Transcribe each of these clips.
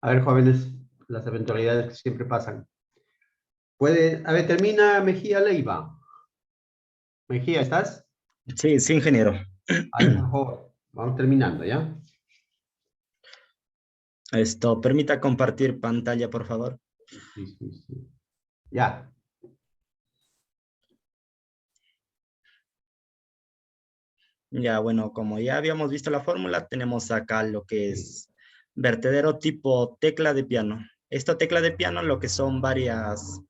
A ver, jóvenes, las eventualidades que siempre pasan. Puede, a ver, termina Mejía Leiva. Mejía, ¿estás? Sí, sí, ingeniero. Ahí, por favor. Vamos terminando, ¿ya? Permita compartir pantalla, por favor. Sí, sí, sí. Ya. Ya, bueno, como ya habíamos visto la fórmula, tenemos acá lo que Sí. es vertedero tipo tecla de piano. Esta tecla de piano lo que son varias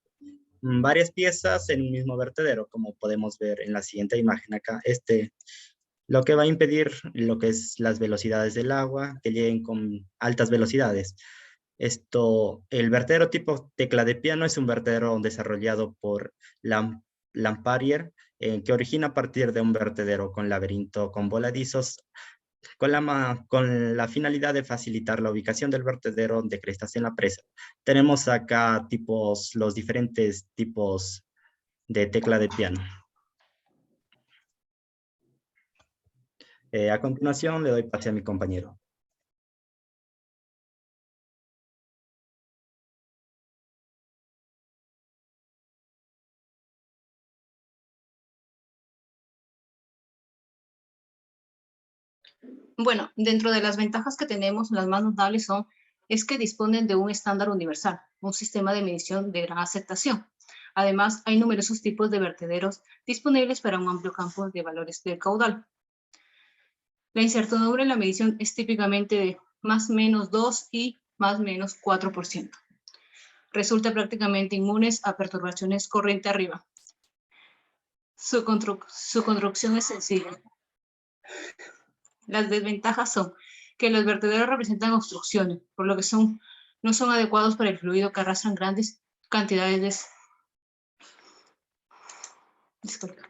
piezas en un mismo vertedero, como podemos ver en la siguiente imagen acá. Lo que va a impedir lo que es las velocidades del agua, que lleguen con altas velocidades. El vertedero tipo tecla de piano es un vertedero desarrollado por Lamparier, que origina a partir de un vertedero con laberinto con voladizos, con la finalidad de facilitar la ubicación del vertedero de crestas en la presa. Tenemos acá los diferentes tipos de tecla de piano. A continuación le doy pase a mi compañero. Bueno, dentro de las ventajas que tenemos, las más notables es que disponen de un estándar universal, un sistema de medición de gran aceptación. Además, hay numerosos tipos de vertederos disponibles para un amplio campo de valores del caudal. La incertidumbre en la medición es típicamente de más o menos 2 y más o menos 4%. Resulta prácticamente inmunes a perturbaciones corriente arriba. Su construcción es sencilla. Las desventajas son que los vertederos representan obstrucciones, por lo que no son adecuados para el fluido que arrastran grandes cantidades de... Disculpa.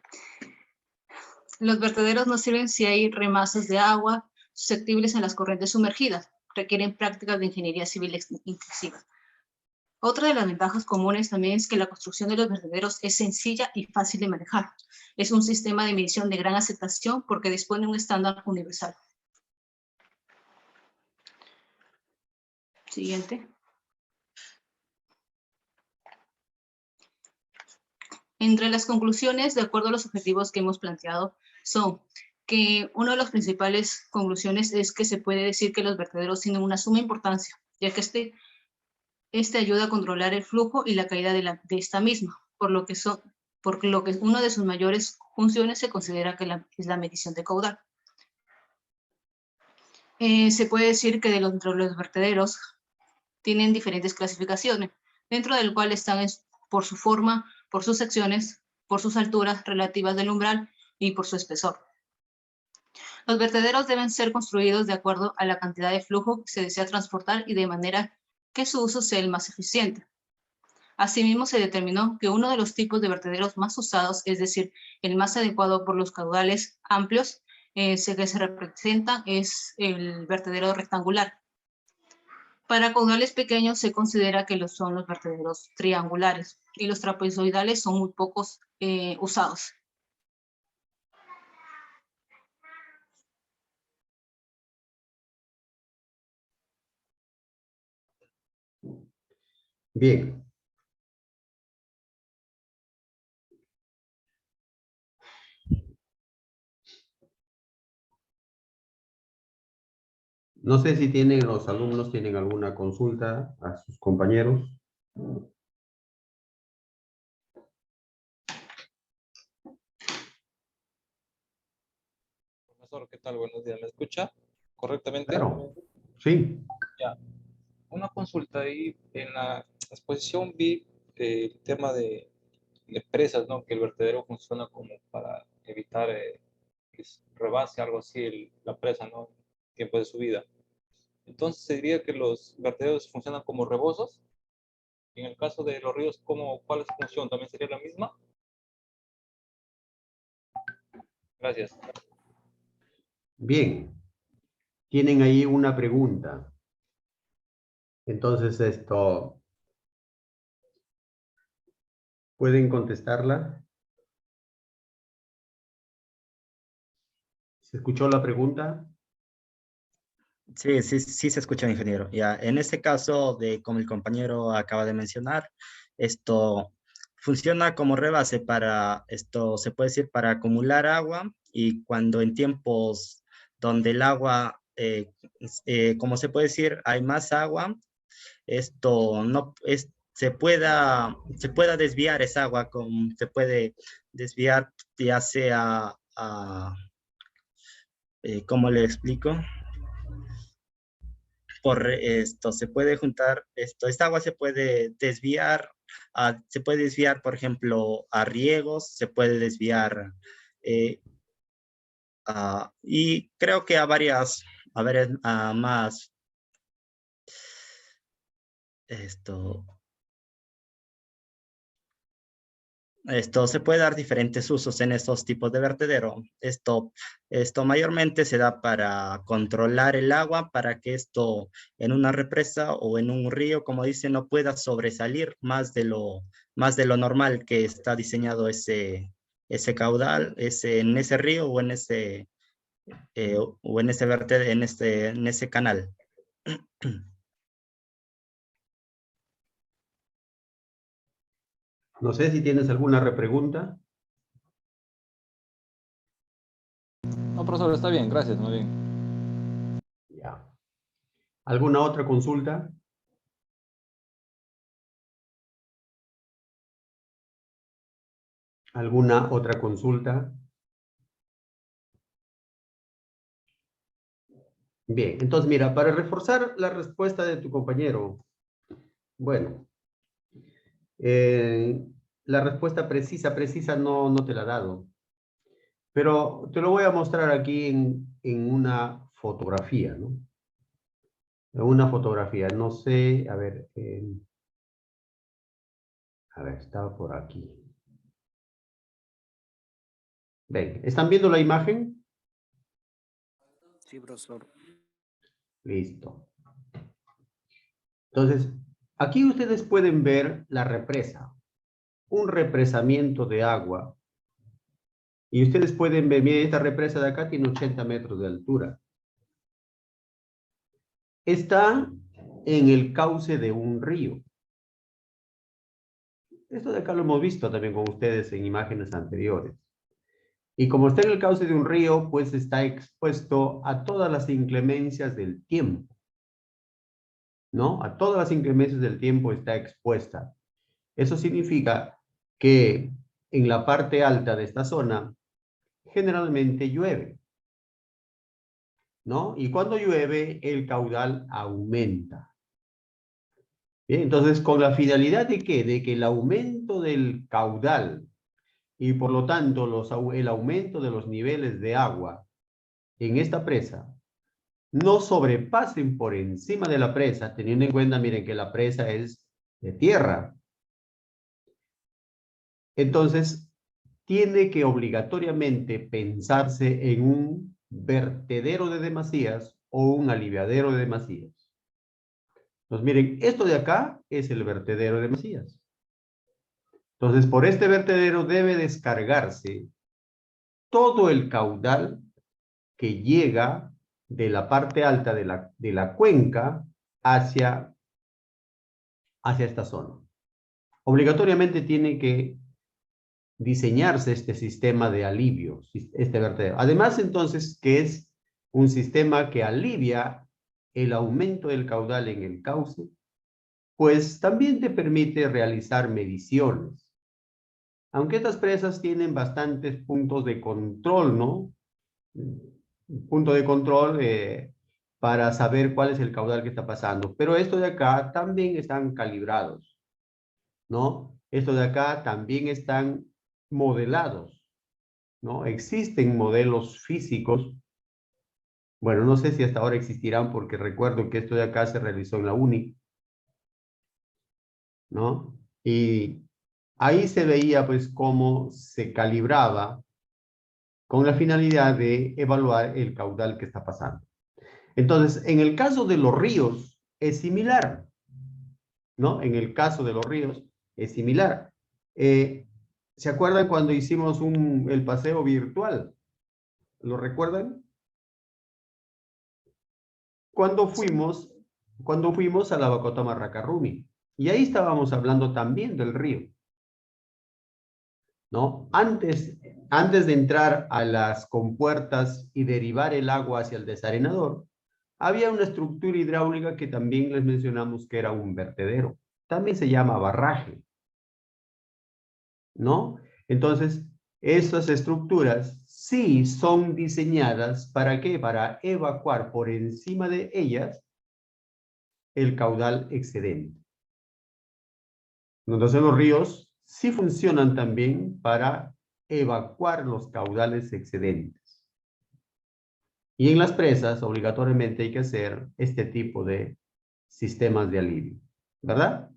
Los vertederos no sirven si hay remasas de agua susceptibles en las corrientes sumergidas. Requieren prácticas de ingeniería civil intensivas. Otra de las ventajas comunes también es que la construcción de los vertederos es sencilla y fácil de manejar. Es un sistema de medición de gran aceptación porque dispone de un estándar universal. Siguiente. Entre las conclusiones, de acuerdo a los objetivos que hemos planteado, son que una de las principales conclusiones es que se puede decir que los vertederos tienen una suma importancia, ya que este ayuda a controlar el flujo y la caída de esta misma, por lo que una de sus mayores funciones se considera que es la medición de caudal. Se puede decir que entre los vertederos tienen diferentes clasificaciones, dentro del cual están por su forma, por sus secciones, por sus alturas relativas del umbral y por su espesor. Los vertederos deben ser construidos de acuerdo a la cantidad de flujo que se desea transportar y de manera que su uso sea el más eficiente. Asimismo, se determinó que uno de los tipos de vertederos más usados, es decir, el más adecuado por los caudales amplios que se representa, es el vertedero rectangular. Para caudales pequeños se considera que son los vertederos triangulares y los trapezoidales son muy pocos usados. Bien. No sé si los alumnos tienen alguna consulta a sus compañeros. Profesor, ¿qué tal? Buenos días. ¿Me escucha correctamente? Claro, sí. Ya. Una consulta ahí. En la exposición vi el tema de presas, ¿no? Que el vertedero funciona como para evitar que rebase algo así la presa, ¿no? Tiempo de subida. Entonces, ¿se diría que los vertederos funcionan como rebozos? En el caso de los ríos, ¿cuál es su función? ¿También sería la misma? Gracias. Bien. Tienen ahí una pregunta. Entonces, ¿pueden contestarla? ¿Se escuchó la pregunta? Sí, sí, sí se escucha, ingeniero. Ya, en este caso, como el compañero acaba de mencionar, esto funciona como rebase se puede decir, para acumular agua y cuando en tiempos donde el agua, como se puede decir, hay más agua, esto no es, se pueda desviar esa agua, se puede desviar ya sea, ¿cómo le explico? Se puede juntar, esta agua se puede desviar, por ejemplo, a riegos, se puede desviar, eh, y creo que a más, esto, Esto se puede dar diferentes usos en estos tipos de vertedero. Esto mayormente se da para controlar el agua, para que esto en una represa o en un río, como dice, no pueda sobresalir más de lo normal que está diseñado ese caudal, en ese río o en ese vertedero, en ese canal. No sé si tienes alguna repregunta. No, profesor, está bien, gracias, muy bien. Ya. ¿Alguna otra consulta? ¿Alguna otra consulta? Bien, entonces mira, para reforzar la respuesta de tu compañero, bueno, eh, la respuesta precisa no te la ha dado, pero te lo voy a mostrar aquí en una fotografía, ¿no? En una fotografía, no sé, a ver, estaba por aquí. Ven, ¿están viendo la imagen? Sí, profesor. Listo. Entonces, aquí ustedes pueden ver la represa, un represamiento de agua. Y ustedes pueden ver, miren, esta represa de acá tiene 80 metros de altura. Está en el cauce de un río. Esto de acá lo hemos visto también con ustedes en imágenes anteriores. Y como está en el cauce de un río, pues está expuesto a todas las inclemencias del tiempo, ¿no? A todas las inclemencias del tiempo está expuesta. Eso significa que en la parte alta de esta zona generalmente llueve, ¿no? Y cuando llueve, el caudal aumenta. Bien, entonces, ¿con la finalidad de qué? De que el aumento del caudal y por lo tanto el aumento de los niveles de agua en esta presa no sobrepasen por encima de la presa, teniendo en cuenta, miren, que la presa es de tierra. Entonces, tiene que obligatoriamente pensarse en un vertedero de demasías o un aliviadero de demasías. Entonces, miren, esto de acá es el vertedero de demasías. Entonces, por este vertedero debe descargarse todo el caudal que llega de la parte alta de la cuenca hacia esta zona. Obligatoriamente tiene que diseñarse este sistema de alivio, este vertedero. Además, entonces, que es un sistema que alivia el aumento del caudal en el cauce, pues también te permite realizar mediciones. Aunque estas presas tienen bastantes puntos de control, ¿no? Punto de control para saber cuál es el caudal que está pasando. Pero estos de acá también están calibrados, ¿no? Estos de acá también están modelados, ¿no? Existen modelos físicos. Bueno, no sé si hasta ahora existirán porque recuerdo que esto de acá se realizó en la UNI, ¿no? Y ahí se veía pues cómo se calibraba con la finalidad de evaluar el caudal que está pasando. Entonces, en el caso de los ríos es similar, ¿no? En el caso de los ríos es similar. ¿Se acuerdan cuando hicimos el paseo virtual? ¿Lo recuerdan? cuando fuimos a la Bacotama Racarrumi. Y ahí estábamos hablando también del río, ¿no? Antes de entrar a las compuertas y derivar el agua hacia el desarenador, había una estructura hidráulica que también les mencionamos que era un vertedero. También se llama barraje, ¿no? Entonces, estas estructuras sí son diseñadas, ¿para qué? Para evacuar por encima de ellas el caudal excedente. Entonces, los ríos sí funcionan también para evacuar los caudales excedentes. Y en las presas, obligatoriamente hay que hacer este tipo de sistemas de alivio, ¿verdad?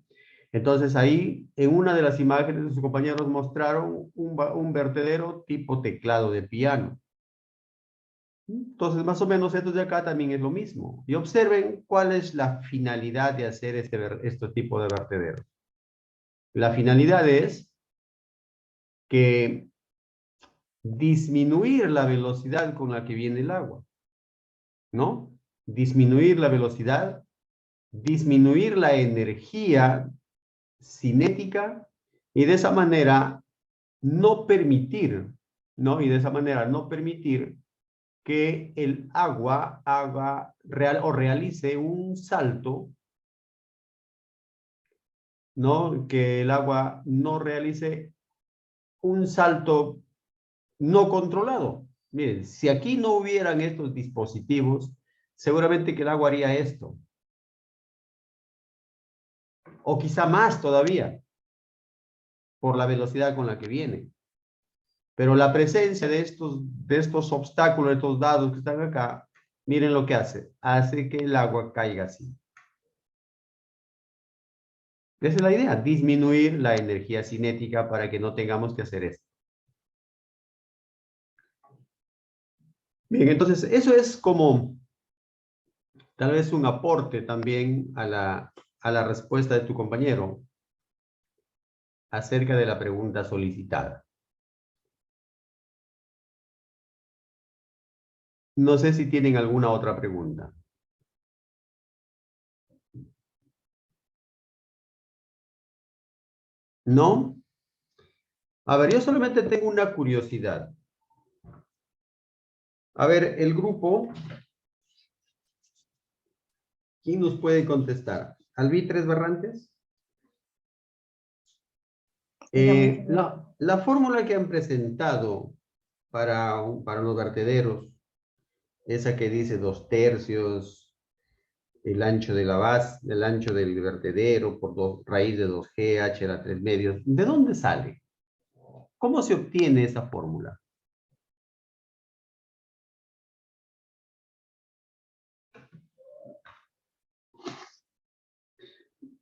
Entonces ahí, en una de las imágenes, sus compañeros mostraron un vertedero tipo teclado de piano. Entonces, más o menos esto de acá también es lo mismo. Y observen cuál es la finalidad de hacer este tipo de vertederos. La finalidad es que disminuir la velocidad con la que viene el agua, ¿no? Disminuir la velocidad, disminuir la energía cinética y de esa manera no permitir, ¿no? Y de esa manera no permitir que el agua realice un salto, ¿no? Que el agua no realice un salto no controlado. Miren, si aquí no hubieran estos dispositivos, seguramente que el agua haría esto. O quizá más todavía, por la velocidad con la que viene. Pero la presencia de estos obstáculos, de estos dados que están acá, miren lo que hace. Hace que el agua caiga así. Esa es la idea, disminuir la energía cinética para que no tengamos que hacer esto. Bien, entonces eso es como tal vez un aporte también a la respuesta de tu compañero acerca de la pregunta solicitada. No sé si tienen alguna otra pregunta. ¿No? A ver, yo solamente tengo una curiosidad. A ver, el grupo, ¿quién nos puede contestar? ¿Albitres Barrantes? La fórmula que han presentado para los vertederos, esa que dice 2/3, el ancho de la base, el ancho del vertedero por raíz de 2G, H a la 3/2, ¿de dónde sale? ¿Cómo se obtiene esa fórmula?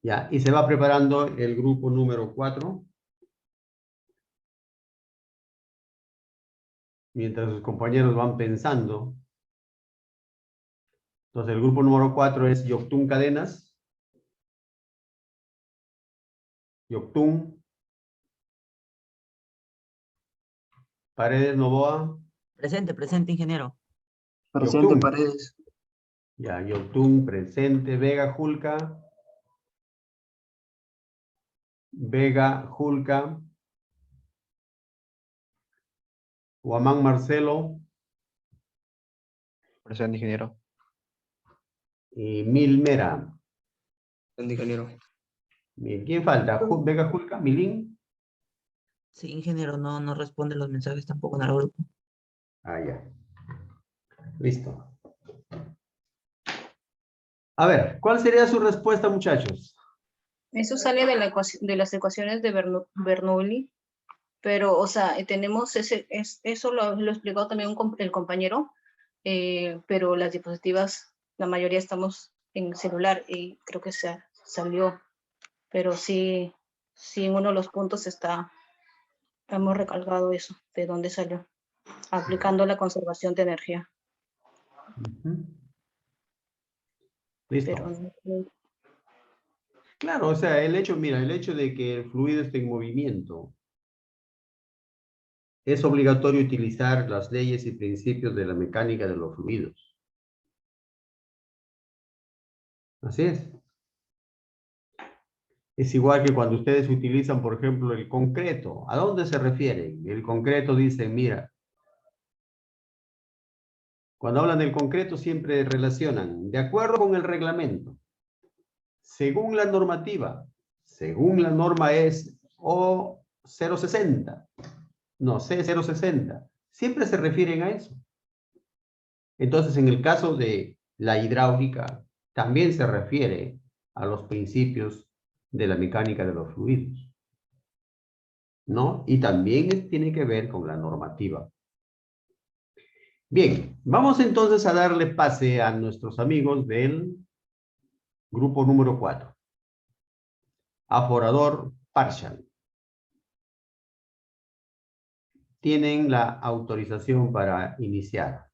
Ya, y se va preparando el grupo número 4. Mientras sus compañeros van pensando. Entonces, el grupo número 4 es Yoctún Cadenas. Yoctún. Paredes Novoa. Presente, ingeniero. Presente, Yoctún. Paredes. Ya, Yoctún, presente. Vega Julca. Vega Julca. Huamán Marcelo. Presente, ingeniero. Y Milmera. Presente, ingeniero. Bien, ¿quién falta? Vega Julca, Milín. Sí, ingeniero, no responde los mensajes tampoco en el grupo. Ah, ya. Listo. A ver, ¿cuál sería su respuesta, muchachos? Eso sale de las ecuaciones de Bernoulli, pero, o sea, tenemos eso lo ha explicado también el compañero, pero las diapositivas, la mayoría estamos en celular y creo que se salió, pero sí en uno de los puntos hemos recalcado eso, de dónde salió, aplicando la conservación de energía. Listo. Pero, Claro, o sea, el hecho de que el fluido esté en movimiento, es obligatorio utilizar las leyes y principios de la mecánica de los fluidos. Así es. Es igual que cuando ustedes utilizan, por ejemplo, el concreto. ¿A dónde se refieren? El concreto dice, mira, cuando hablan del concreto siempre relacionan, de acuerdo con el reglamento, según la normativa, según la norma es O060, no, C060, siempre se refieren a eso. Entonces, en el caso de la hidráulica, también se refiere a los principios de la mecánica de los fluidos, ¿no? Y también tiene que ver con la normativa. Bien, vamos entonces a darle pase a nuestros amigos del grupo número 4. Aforador partial. Tienen la autorización para iniciar.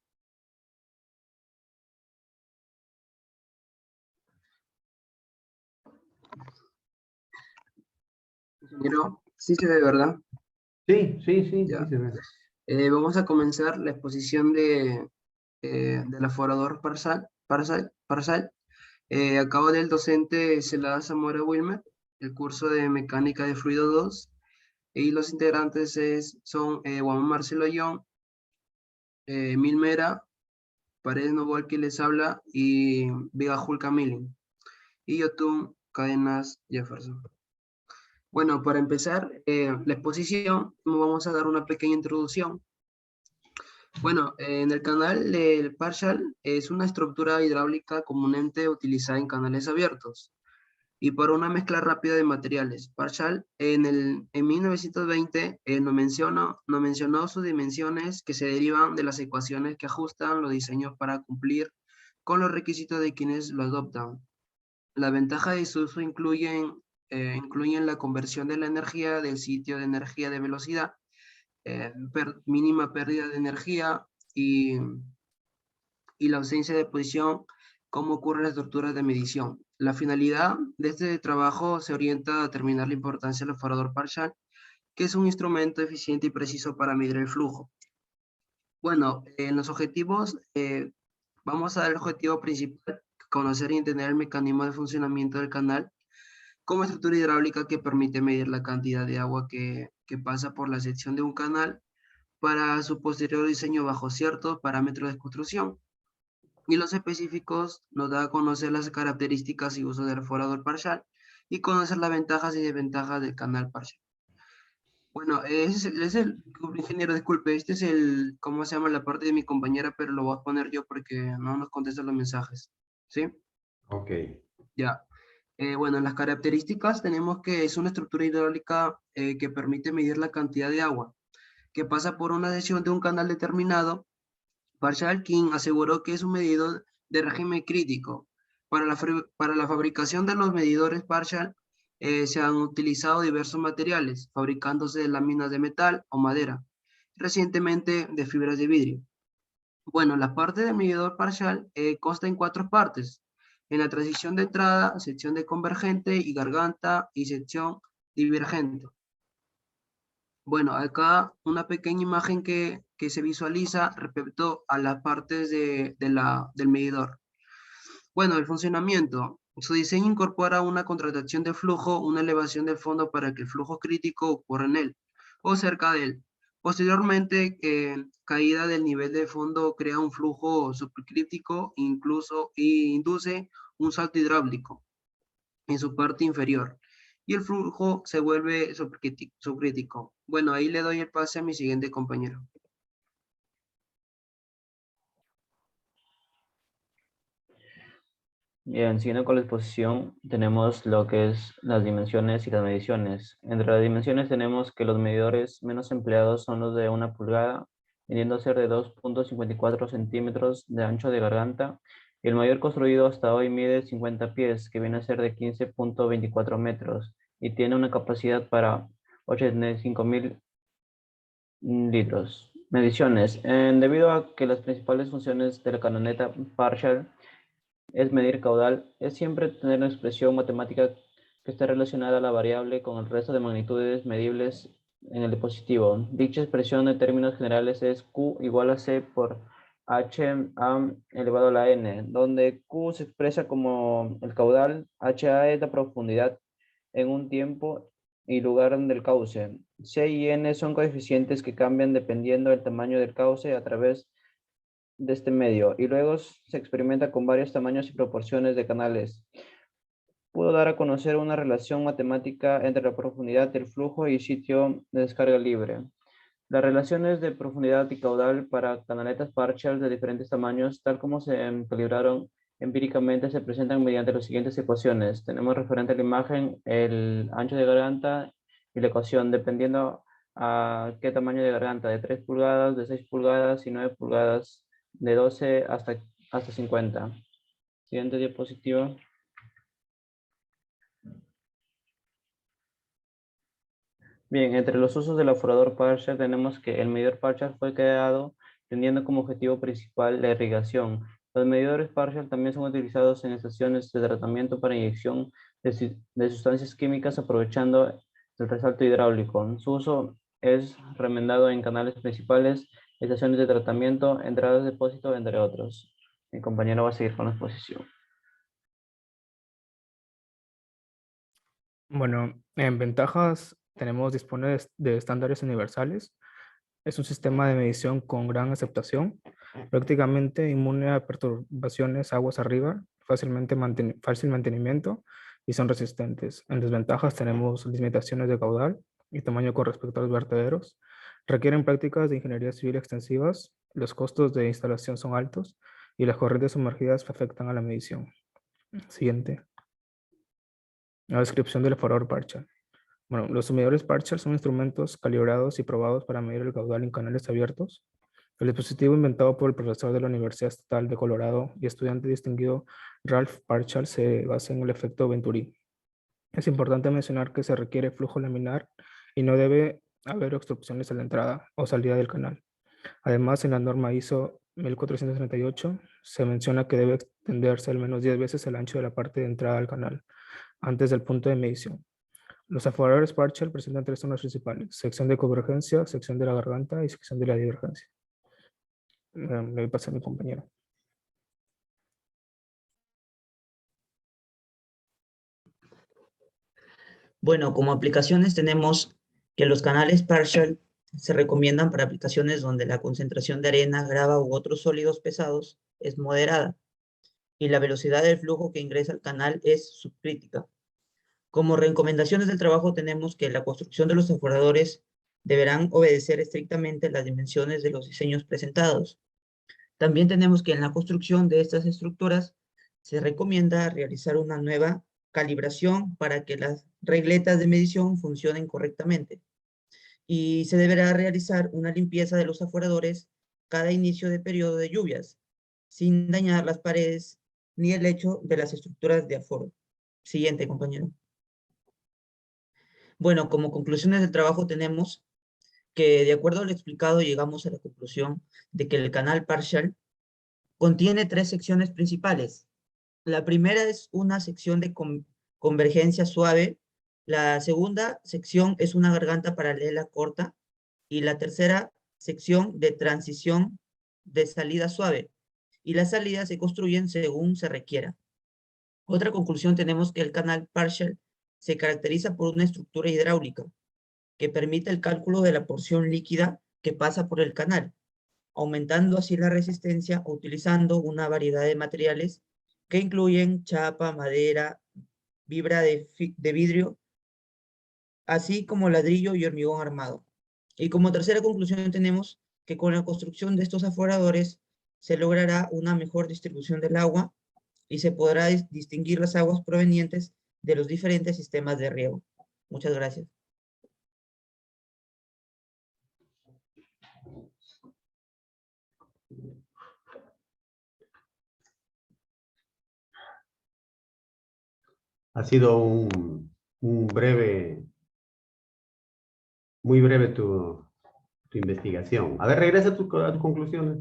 Ingeniero, sí se ve, ¿verdad? Sí, sí, sí, Ya. sí se ve. Vamos a comenzar la exposición del aforador parcial. A cabo del docente Celada Zamora Wilmer, el curso de Mecánica de Fluido 2, y los integrantes son Juan Marcelo Young, Milmera, Paredes Novoa, que les habla, y Vigajul Camilin, y Yotun Cadenas Jefferson. Bueno, para empezar la exposición, vamos a dar una pequeña introducción. Bueno, en el canal del partial es una estructura hidráulica comúnmente utilizada en canales abiertos y para una mezcla rápida de materiales. Partial en 1920 no mencionó sus dimensiones que se derivan de las ecuaciones que ajustan los diseños para cumplir con los requisitos de quienes lo adoptan. La ventaja de su uso incluyen la conversión de la energía del sitio de energía de velocidad, mínima pérdida de energía y la ausencia de posición, como ocurre en las estructuras de medición. La finalidad de este trabajo se orienta a determinar la importancia del aforador parcial, que es un instrumento eficiente y preciso para medir el flujo. Bueno, en los objetivos, vamos a dar el objetivo principal, conocer y entender el mecanismo de funcionamiento del canal como estructura hidráulica que permite medir la cantidad de agua que pasa por la sección de un canal para su posterior diseño bajo ciertos parámetros de construcción. Y los específicos nos da a conocer las características y uso del aforador parcial y conocer las ventajas y desventajas del canal parcial. Bueno, ingeniero, disculpe, este es ¿cómo se llama? La parte de mi compañera, pero lo voy a poner yo porque no nos contestan los mensajes. ¿Sí? Ok. Ya. Bueno, en las características tenemos que es una estructura hidráulica que permite medir la cantidad de agua que pasa por una sección de un canal determinado. Parcial King aseguró que es un medidor de régimen crítico. Para la fabricación de los medidores Parcial se han utilizado diversos materiales, fabricándose de láminas de metal o madera, recientemente de fibras de vidrio. Bueno, la parte del medidor parcial consta en 4 partes. En la transición de entrada, sección de convergente y garganta y sección divergente. Bueno, acá una pequeña imagen que se visualiza respecto a las partes del medidor. Bueno, el funcionamiento. Su diseño incorpora una contracción de flujo, una elevación del fondo para que el flujo crítico ocurra en él o cerca de él. Posteriormente, caída del nivel de fondo crea un flujo supercrítico e induce un salto hidráulico en su parte inferior y el flujo se vuelve subcrítico. Bueno, ahí le doy el pase a mi siguiente compañero. Bien, siguiendo con la exposición, tenemos lo que es las dimensiones y las mediciones. Entre las dimensiones tenemos que los medidores menos empleados son los de 1 pulgada, viniendo a ser de 2.54 centímetros de ancho de garganta, y el mayor construido hasta hoy mide 50 pies, que viene a ser de 15.24 metros, y tiene una capacidad para 85.000 litros. Mediciones. Debido a que las principales funciones de la canaleta Partial es medir caudal, es siempre tener una expresión matemática que esté relacionada a la variable con el resto de magnitudes medibles en el dispositivo. Dicha expresión en términos generales es Q igual a C por HA elevado a la N, donde Q se expresa como el caudal, HA es la profundidad en un tiempo y lugar del cauce. C y N son coeficientes que cambian dependiendo del tamaño del cauce a través de este medio, y luego se experimenta con varios tamaños y proporciones de canales. Pudo dar a conocer una relación matemática entre la profundidad del flujo y sitio de descarga libre. Las relaciones de profundidad y caudal para canaletas Parshall de diferentes tamaños, tal como se calibraron empíricamente, se presentan mediante las siguientes ecuaciones. Tenemos referente a la imagen el ancho de garganta y la ecuación, dependiendo a qué tamaño de garganta, de 3 pulgadas, de 6 pulgadas y 9 pulgadas, de 12 hasta 50. Siguiente diapositiva. Bien, entre los usos del aforador Parshall tenemos que el medidor Parshall fue creado teniendo como objetivo principal la irrigación. Los medidores Parshall también son utilizados en estaciones de tratamiento para inyección de sustancias químicas aprovechando el resalto hidráulico. Su uso es remendado en canales principales, estaciones de tratamiento, entradas de depósito, entre otros. Mi compañero va a seguir con la exposición. Bueno, en ventajas tenemos dispone de estándares universales. Es un sistema de medición con gran aceptación, prácticamente inmune a perturbaciones aguas arriba, fácil mantenimiento y son resistentes. En desventajas tenemos limitaciones de caudal y tamaño con respecto a los vertederos. Requieren prácticas de ingeniería civil extensivas, los costos de instalación son altos y las corrientes sumergidas afectan a la medición. Siguiente. La descripción del aforador Parshall. Bueno, los medidores Parshall son instrumentos calibrados y probados para medir el caudal en canales abiertos. El dispositivo inventado por el profesor de la Universidad Estatal de Colorado y estudiante distinguido Ralph Parshall se basa en el efecto Venturi. Es importante mencionar que se requiere flujo laminar y no debe haber obstrucciones a la entrada o salida del canal. Además, en la norma ISO 1438 se menciona que debe extenderse al menos 10 veces el ancho de la parte de entrada al canal antes del punto de medición. Los aforadores Parshall presentan tres zonas principales: sección de convergencia, sección de la garganta y sección de la divergencia. Le voy a pasar a mi compañero. Bueno, como aplicaciones tenemos que los canales Parshall se recomiendan para aplicaciones donde la concentración de arena, grava u otros sólidos pesados es moderada y la velocidad del flujo que ingresa al canal es subcrítica. Como recomendaciones del trabajo tenemos que la construcción de los aforadores deberán obedecer estrictamente las dimensiones de los diseños presentados. También tenemos que en la construcción de estas estructuras se recomienda realizar una nueva calibración para que las regletas de medición funcionen correctamente. Y se deberá realizar una limpieza de los aforadores cada inicio de periodo de lluvias, sin dañar las paredes ni el lecho de las estructuras de aforo. Siguiente, compañero. Bueno, como conclusiones del trabajo tenemos que, de acuerdo a lo explicado, llegamos a la conclusión de que el canal Parshall contiene tres secciones principales. La primera es una sección de convergencia suave, la segunda sección es una garganta paralela corta y la tercera sección de transición de salida suave. Y las salidas se construyen según se requiera. Otra conclusión tenemos que el canal Parshall se caracteriza por una estructura hidráulica que permite el cálculo de la porción líquida que pasa por el canal, aumentando así la resistencia utilizando una variedad de materiales que incluyen chapa, madera, fibra de vidrio, así como ladrillo y hormigón armado. Y como tercera conclusión tenemos que con la construcción de estos aforadores se logrará una mejor distribución del agua y se podrá distinguir las aguas provenientes de los diferentes sistemas de riego. Muchas gracias. Ha sido un muy breve tu investigación. A ver, regresa a tus conclusiones.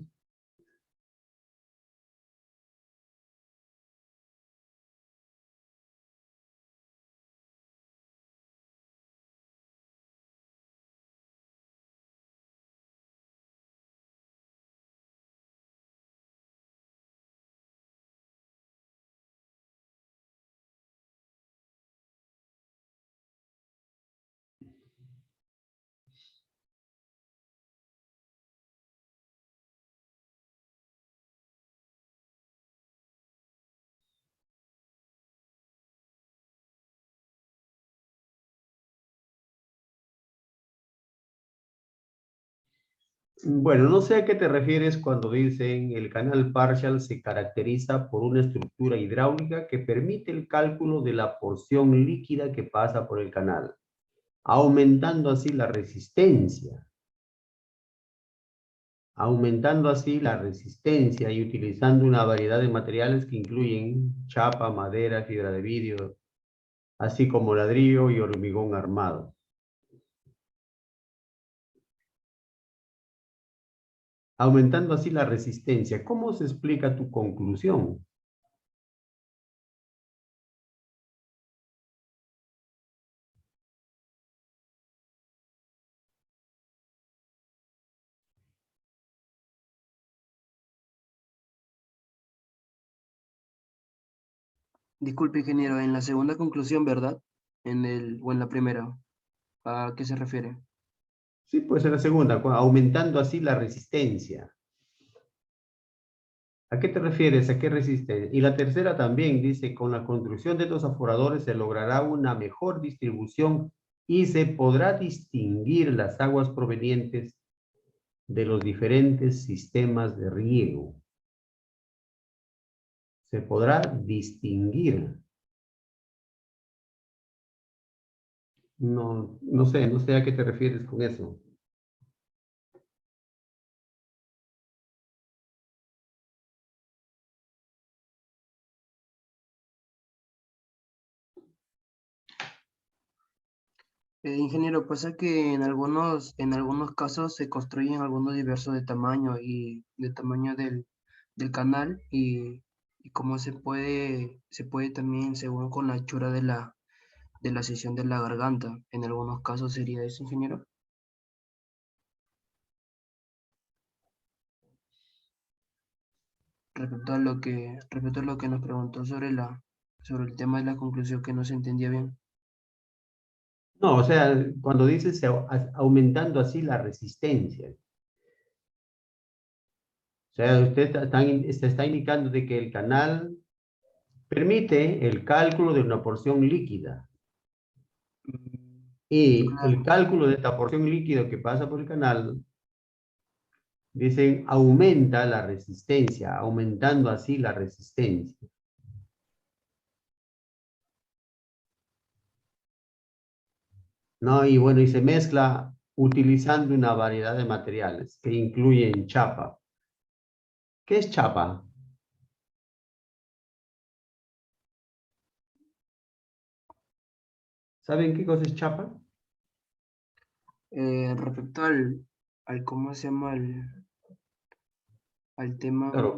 Bueno, no sé a qué te refieres cuando dicen el canal Parshall se caracteriza por una estructura hidráulica que permite el cálculo de la porción líquida que pasa por el canal, aumentando así la resistencia. Aumentando así la resistencia y utilizando una variedad de materiales que incluyen chapa, madera, fibra de vidrio, así como ladrillo y hormigón armado. Aumentando así la resistencia. ¿Cómo se explica tu conclusión? Disculpe, ingeniero, en la segunda conclusión, ¿verdad? O en la primera, ¿a qué se refiere? Sí, pues en la segunda, aumentando así la resistencia. ¿A qué te refieres? ¿A qué resiste? Y la tercera también dice, con la construcción de estos aforadores se logrará una mejor distribución y se podrá distinguir las aguas provenientes de los diferentes sistemas de riego. Se podrá distinguir. No, no sé a qué te refieres con eso. Ingeniero, pasa que en algunos casos se construyen algunos diversos de tamaño y de tamaño del canal y cómo se puede también según con la anchura de la sección de la garganta. En algunos casos sería eso, ingeniero. Respecto a lo que nos preguntó sobre el tema de la conclusión que no se entendía bien. No, o sea, cuando dices aumentando así la resistencia. O sea, usted se está indicando de que el canal permite el cálculo de una porción líquida. Mm, Y el claro, cálculo de esta porción líquida que pasa por el canal, dicen, aumenta la resistencia, aumentando así la resistencia. ¿No? Y bueno, y se mezcla utilizando una variedad de materiales que incluyen chapa. ¿Qué es chapa? ¿Saben qué cosa es chapa? respecto al cómo se llama al tema, Claro,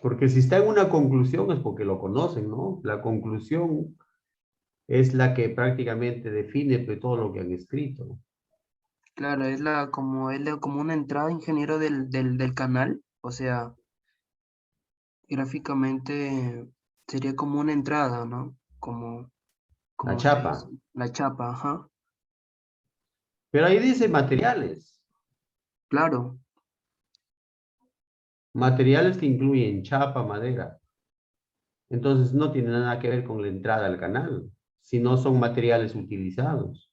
porque si está en una conclusión es porque lo conocen, ¿no? La conclusión es la que prácticamente define pues, todo lo que han escrito. claro, como una entrada, ingeniero, del canal. O sea, gráficamente sería como una entrada, ¿no? La Como se chapa. dice, la chapa, ajá. Pero ahí dice materiales. Claro, Materiales que incluyen chapa, madera. Entonces no tiene nada que ver con la entrada al canal, si no son materiales utilizados.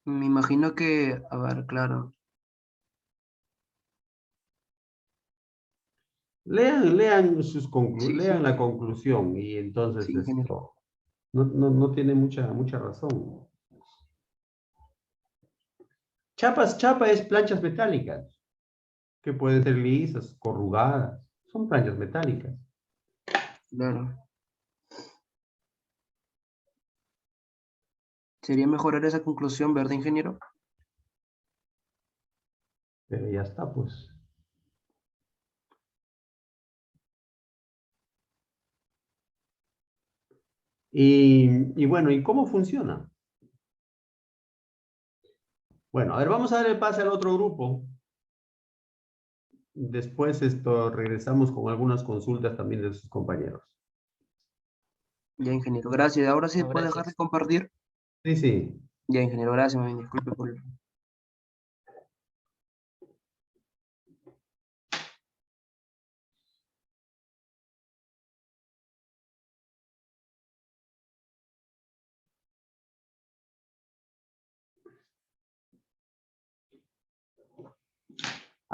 me imagino que, a ver, claro. Sí, Lean sí, la conclusión y sí, entonces ingeniero. esto no tiene mucha razón. Chapa es planchas metálicas, que pueden ser lisas, corrugadas, son planchas metálicas. Claro. Sería mejorar esa conclusión, ¿verdad, ingeniero? Pero ya está, pues. Y bueno, ¿y cómo funciona? Bueno, a ver, vamos a dar el pase al otro grupo. Después regresamos con algunas consultas también de sus compañeros. Ya, ingeniero, gracias. Ahora sí No, puede dejar de gracias. compartir. Sí, sí. Ya, ingeniero, gracias, disculpe por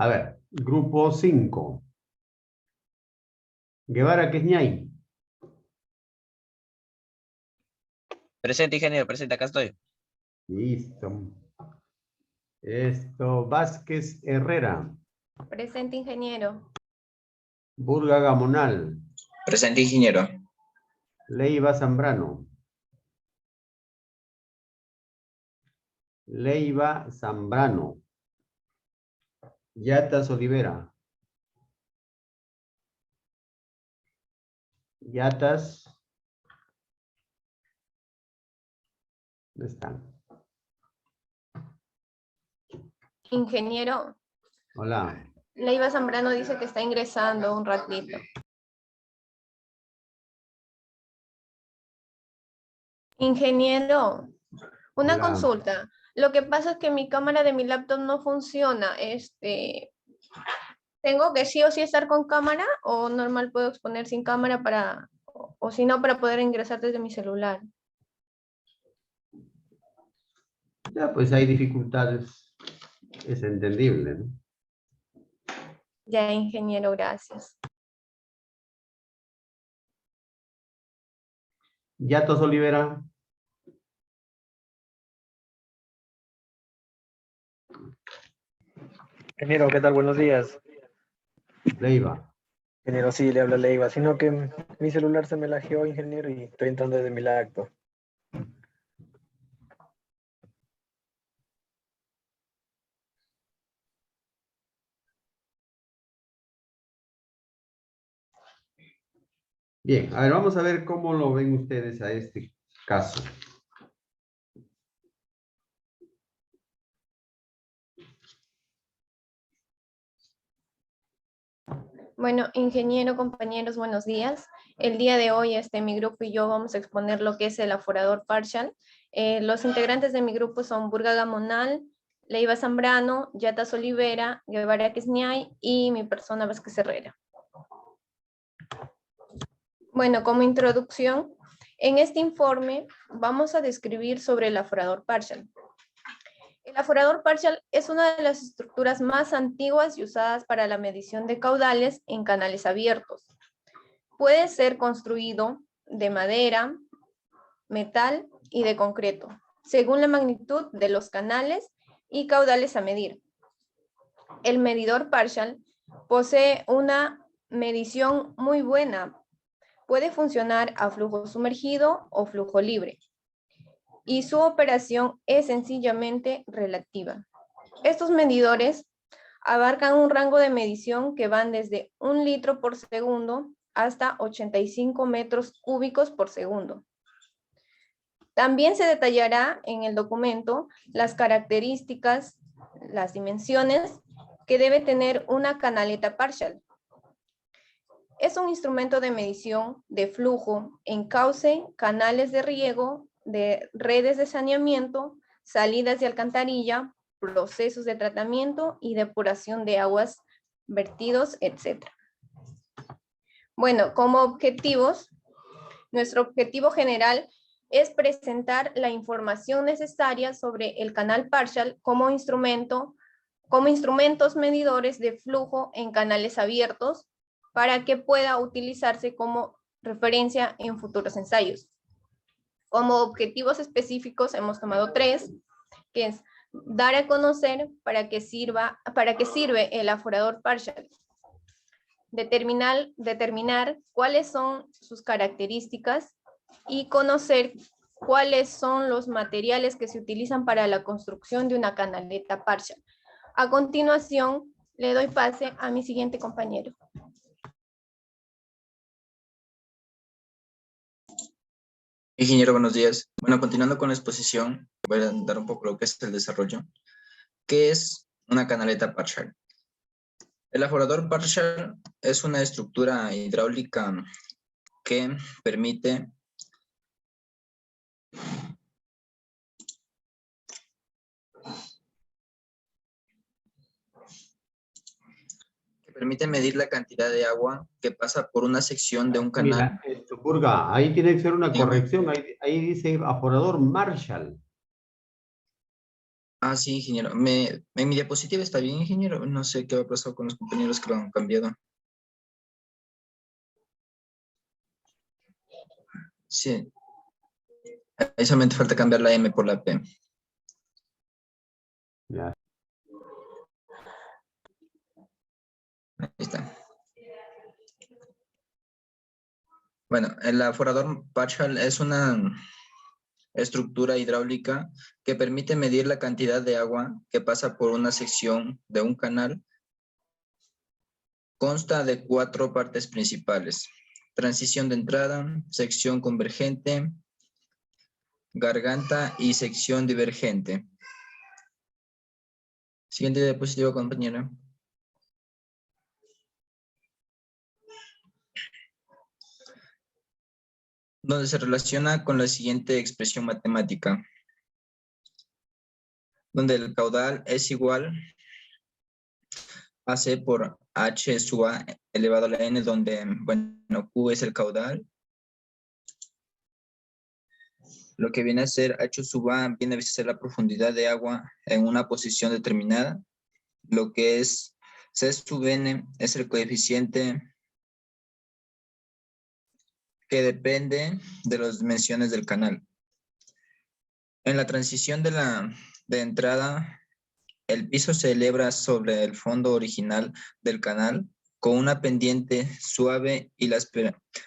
A ver, grupo 5. Guevara Quesñay. Presente, ingeniero, presente, acá estoy. Listo. Esto, Vázquez Herrera. Presente, ingeniero. Burga Gamonal. Presente, ingeniero. Leiva Zambrano. Leiva Zambrano. Yatas Olivera. Yatas. ¿Dónde están? Ingeniero, Hola. Leiva Zambrano dice que está ingresando un ratito. Ingeniero, una Hola. consulta. Lo que pasa es que mi cámara de mi laptop no funciona. ¿Tengo que sí o sí estar con cámara o normal puedo exponer sin cámara o si no, para poder ingresar desde mi celular? Ya, pues hay dificultades. Es entendible, ¿no? Ya, ingeniero, gracias. Yatas Olivera. Ingeniero, ¿qué tal? Buenos días. Leiva. Ingeniero, sí, le habla Leiva, sino que mi celular se me lajeó, ingeniero, y estoy entrando desde mi laptop. Bien, a ver, vamos a ver cómo lo ven ustedes a este caso. Bueno, ingeniero, compañeros, buenos días. El día de hoy mi grupo y yo vamos a exponer lo que es el aforador partial. Los integrantes de mi grupo son Burga Gamonal, Leiva Zambrano, Yatas Olivera, Guevara Quesñay y mi persona Vázquez Herrera. Bueno, como introducción, en este informe vamos a describir sobre el aforador partial. El aforador partial es una de las estructuras más antiguas y usadas para la medición de caudales en canales abiertos. Puede ser construido de madera, metal y de concreto, según la magnitud de los canales y caudales a medir. El medidor partial posee una medición muy buena. Puede funcionar a flujo sumergido o flujo libre. Y su operación es sencillamente relativa. Estos medidores abarcan un rango de medición que van desde 1 litro por segundo hasta 85 metros cúbicos por segundo. También se detallará en el documento las características, las dimensiones que debe tener una canaleta partial. Es un instrumento de medición de flujo en cauce, canales de riego, de redes de saneamiento, salidas de alcantarilla, procesos de tratamiento y depuración de aguas, vertidos, etc. Bueno, como objetivos, nuestro objetivo general es presentar la información necesaria sobre el canal partial como instrumentos medidores de flujo en canales abiertos para que pueda utilizarse como referencia en futuros ensayos. Como objetivos específicos hemos tomado 3, que es dar a conocer para qué sirve el aforador partial, determinar cuáles son sus características y conocer cuáles son los materiales que se utilizan para la construcción de una canaleta partial. A continuación, le doy pase a mi siguiente compañero. Ingeniero, buenos días. Bueno, continuando con la exposición, voy a dar un poco lo que es el desarrollo. ¿Qué es una canaleta partial? El aforador partial es una estructura hidráulica que permite medir la cantidad de agua que pasa por una sección de un canal. Mira, Burga, ahí tiene que ser una Dígame. corrección. Ahí dice aforador Marshall. Ah, sí, ingeniero. En mi diapositiva está bien, ingeniero. No sé qué ha pasado con los compañeros que lo han cambiado. Sí. Ahí solamente falta cambiar la M por la P. Ya. Ahí está. Bueno, el aforador partial es una estructura hidráulica que permite medir la cantidad de agua que pasa por una sección de un canal. Consta de 4 partes principales: transición de entrada, sección convergente, garganta y sección divergente. Siguiente diapositiva, compañera. Donde se relaciona con la siguiente expresión matemática, donde el caudal es igual a C por H sub A elevado a la N, donde, bueno, Q es el caudal. Lo que viene a ser H sub A viene a ser la profundidad de agua en una posición determinada. Lo que es C sub N es el coeficiente que depende de las dimensiones del canal. En la transición de entrada, el piso se eleva sobre el fondo original del canal con una pendiente suave y las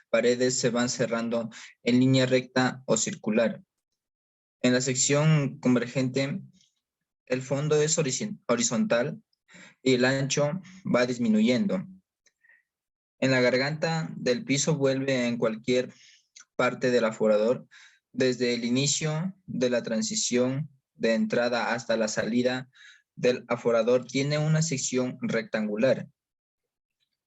paredes se van cerrando en línea recta o circular. En la sección convergente, el fondo es horizontal y el ancho va disminuyendo. En la garganta del piso vuelve en cualquier parte del aforador, desde el inicio de la transición de entrada hasta la salida del aforador, tiene una sección rectangular.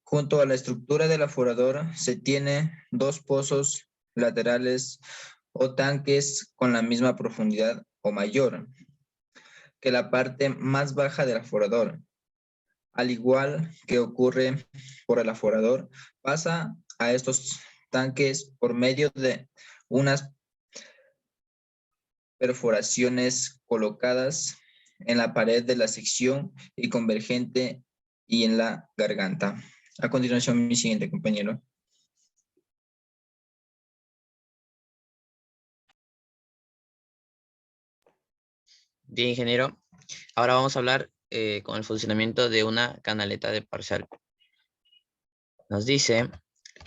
Junto a la estructura del aforador se tiene 2 pozos laterales o tanques con la misma profundidad o mayor que la parte más baja del aforador. Al igual que ocurre por el aforador, pasa a estos tanques por medio de unas perforaciones colocadas en la pared de la sección y convergente y en la garganta. A continuación, mi siguiente compañero. Bien, ingeniero. Ahora vamos a hablar con el funcionamiento de una canaleta de parcial. Nos dice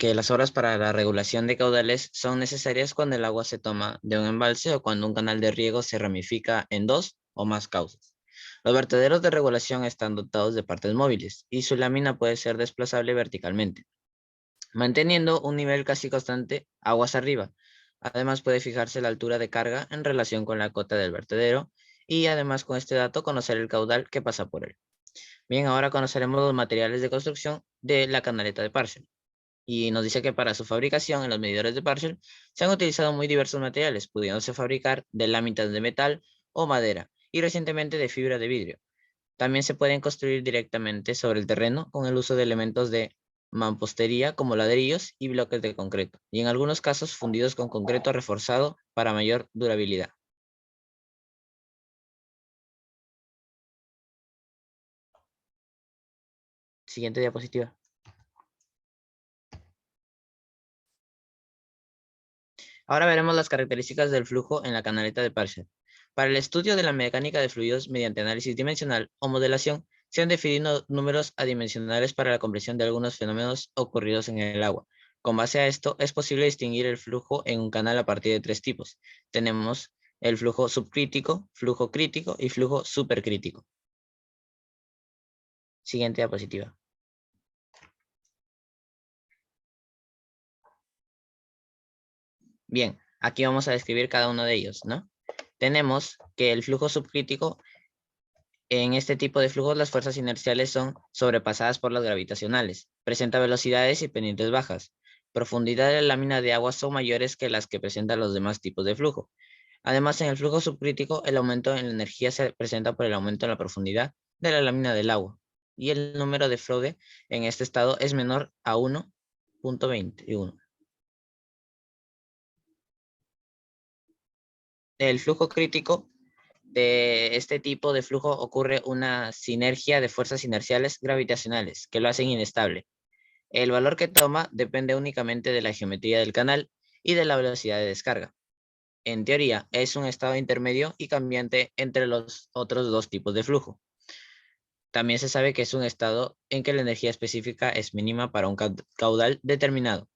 que las obras para la regulación de caudales son necesarias cuando el agua se toma de un embalse o cuando un canal de riego se ramifica en 2 o más cauces. Los vertederos de regulación están dotados de partes móviles y su lámina puede ser desplazable verticalmente, manteniendo un nivel casi constante aguas arriba. Además puede fijarse la altura de carga en relación con la cota del vertedero y además con este dato conocer el caudal que pasa por él. Bien, ahora conoceremos los materiales de construcción de la canaleta de Parshall. Y nos dice que para su fabricación en los medidores de Parshall se han utilizado muy diversos materiales, pudiéndose fabricar de láminas de metal o madera y recientemente de fibra de vidrio. También se pueden construir directamente sobre el terreno con el uso de elementos de mampostería como ladrillos y bloques de concreto, y en algunos casos fundidos con concreto reforzado para mayor durabilidad. Siguiente diapositiva. Ahora veremos las características del flujo en la canaleta de Parshall. Para el estudio de la mecánica de fluidos mediante análisis dimensional o modelación, se han definido números adimensionales para la comprensión de algunos fenómenos ocurridos en el agua. Con base a esto, es posible distinguir el flujo en un canal a partir de 3 tipos. Tenemos el flujo subcrítico, flujo crítico y flujo supercrítico. Siguiente diapositiva. Bien, aquí vamos a describir cada uno de ellos, ¿no? Tenemos que el flujo subcrítico, en este tipo de flujos las fuerzas inerciales son sobrepasadas por las gravitacionales. Presenta velocidades y pendientes bajas. Profundidad de la lámina de agua son mayores que las que presentan los demás tipos de flujo. Además, en el flujo subcrítico, el aumento en la energía se presenta por el aumento en la profundidad de la lámina del agua. Y el número de Frode en este estado es menor a 1.21. El flujo crítico de este tipo de flujo ocurre una sinergia de fuerzas inerciales gravitacionales que lo hacen inestable. El valor que toma depende únicamente de la geometría del canal y de la velocidad de descarga. En teoría, es un estado intermedio y cambiante entre los otros dos tipos de flujo. También se sabe que es un estado en que la energía específica es mínima para un caudal determinado.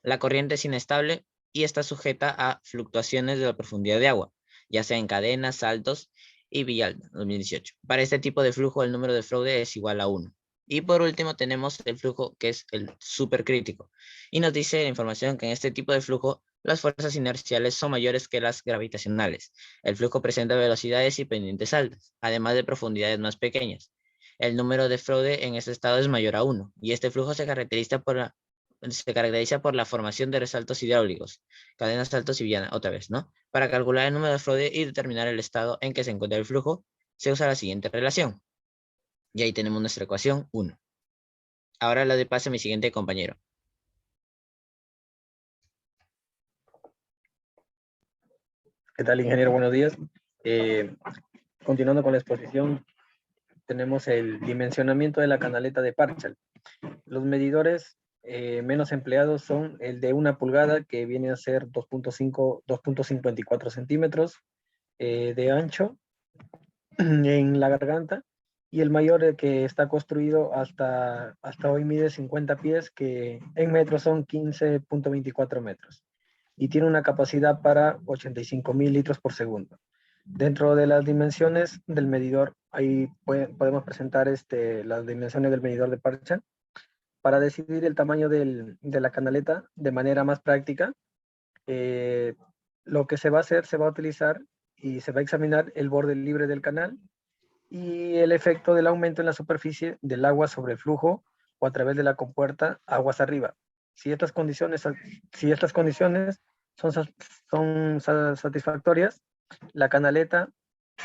La corriente es inestable y está sujeta a fluctuaciones de la profundidad de agua, ya sea en cadenas, saltos y Villalba, 2018. Para este tipo de flujo, el número de Frode es igual a 1. Y por último, tenemos el flujo que es el supercrítico. Y nos dice la información que en este tipo de flujo, las fuerzas inerciales son mayores que las gravitacionales. El flujo presenta velocidades y pendientes altas, además de profundidades más pequeñas. El número de Frode en este estado es mayor a 1. Y este flujo se caracteriza por la formación de resaltos hidráulicos, cadenas saltos y villana, otra vez, ¿no? Para calcular el número de Frode y determinar el estado en que se encuentra el flujo, se usa la siguiente relación. Y ahí tenemos nuestra ecuación 1. Ahora la de pase a mi siguiente compañero. ¿Qué tal, ingeniero? Buenos días. Continuando con la exposición, tenemos el dimensionamiento de la canaleta de Parchal. Los medidores menos empleados son el de 1 pulgada, que viene a ser 2.54 centímetros de ancho en la garganta, y el mayor, que está construido hasta hoy, mide 50 pies, que en metros son 15.24 metros, y tiene una capacidad para 85.000 litros por segundo. Dentro de las dimensiones del medidor, ahí podemos presentar las dimensiones del medidor de Parchal. Para decidir el tamaño de la canaleta de manera más práctica, lo que se va a hacer, se va a utilizar y se va a examinar el borde libre del canal y el efecto del aumento en la superficie del agua sobre el flujo o a través de la compuerta aguas arriba. Si estas condiciones son satisfactorias, la canaleta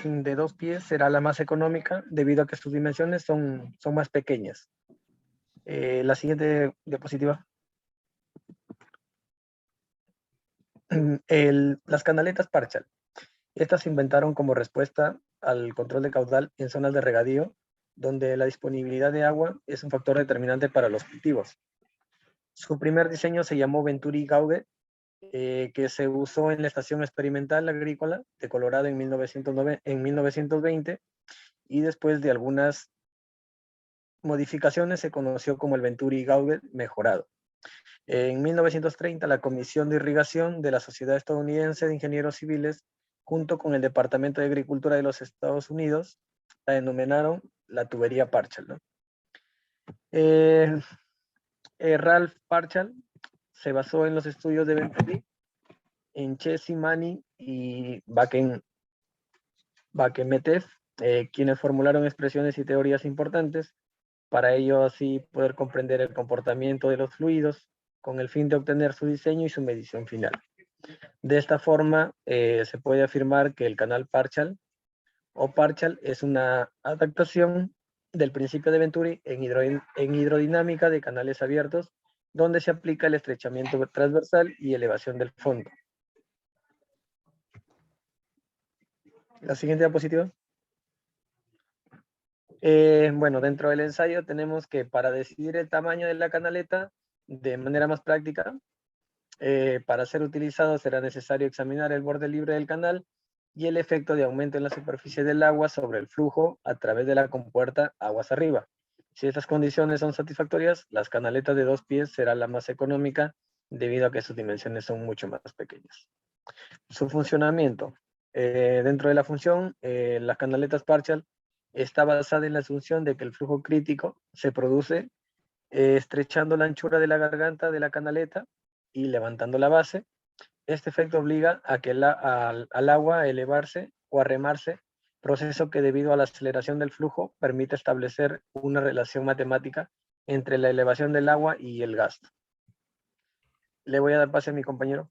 de 2 pies será la más económica debido a que sus dimensiones son más pequeñas. La siguiente diapositiva. Las canaletas Parchal. Estas se inventaron como respuesta al control de caudal en zonas de regadío, donde la disponibilidad de agua es un factor determinante para los cultivos. Su primer diseño se llamó Venturi Gauge, que se usó en la Estación Experimental Agrícola de Colorado en 1920, y después de algunas modificaciones se conoció como el Venturi Gauge mejorado. En 1930, la Comisión de Irrigación de la Sociedad Estadounidense de Ingenieros Civiles, junto con el Departamento de Agricultura de los Estados Unidos, la denominaron la tubería Parchal, ¿no? Ralph Parchal se basó en los estudios de Venturi, en Chesimani y Bakemetev, quienes formularon expresiones y teorías importantes, para ello así poder comprender el comportamiento de los fluidos, con el fin de obtener su diseño y su medición final. De esta forma, se puede afirmar que el canal Parchal o Parchal es una adaptación del principio de Venturi en hidrodinámica de canales abiertos, donde se aplica el estrechamiento transversal y elevación del fondo. La siguiente diapositiva. Bueno, dentro del ensayo tenemos que, para decidir el tamaño de la canaleta de manera más práctica, para ser utilizado será necesario examinar el borde libre del canal y el efecto de aumento en la superficie del agua sobre el flujo a través de la compuerta aguas arriba. Si estas condiciones son satisfactorias, las canaletas de 2 pies será la más económica debido a que sus dimensiones son mucho más pequeñas. Su funcionamiento. Dentro de la función, las canaletas Parchal está basada en la asunción de que el flujo crítico se produce estrechando la anchura de la garganta de la canaleta y levantando la base. Este efecto obliga a que al agua a elevarse o a remarse, proceso que, debido a la aceleración del flujo, permite establecer una relación matemática entre la elevación del agua y el gasto. Le voy a dar pase a mi compañero.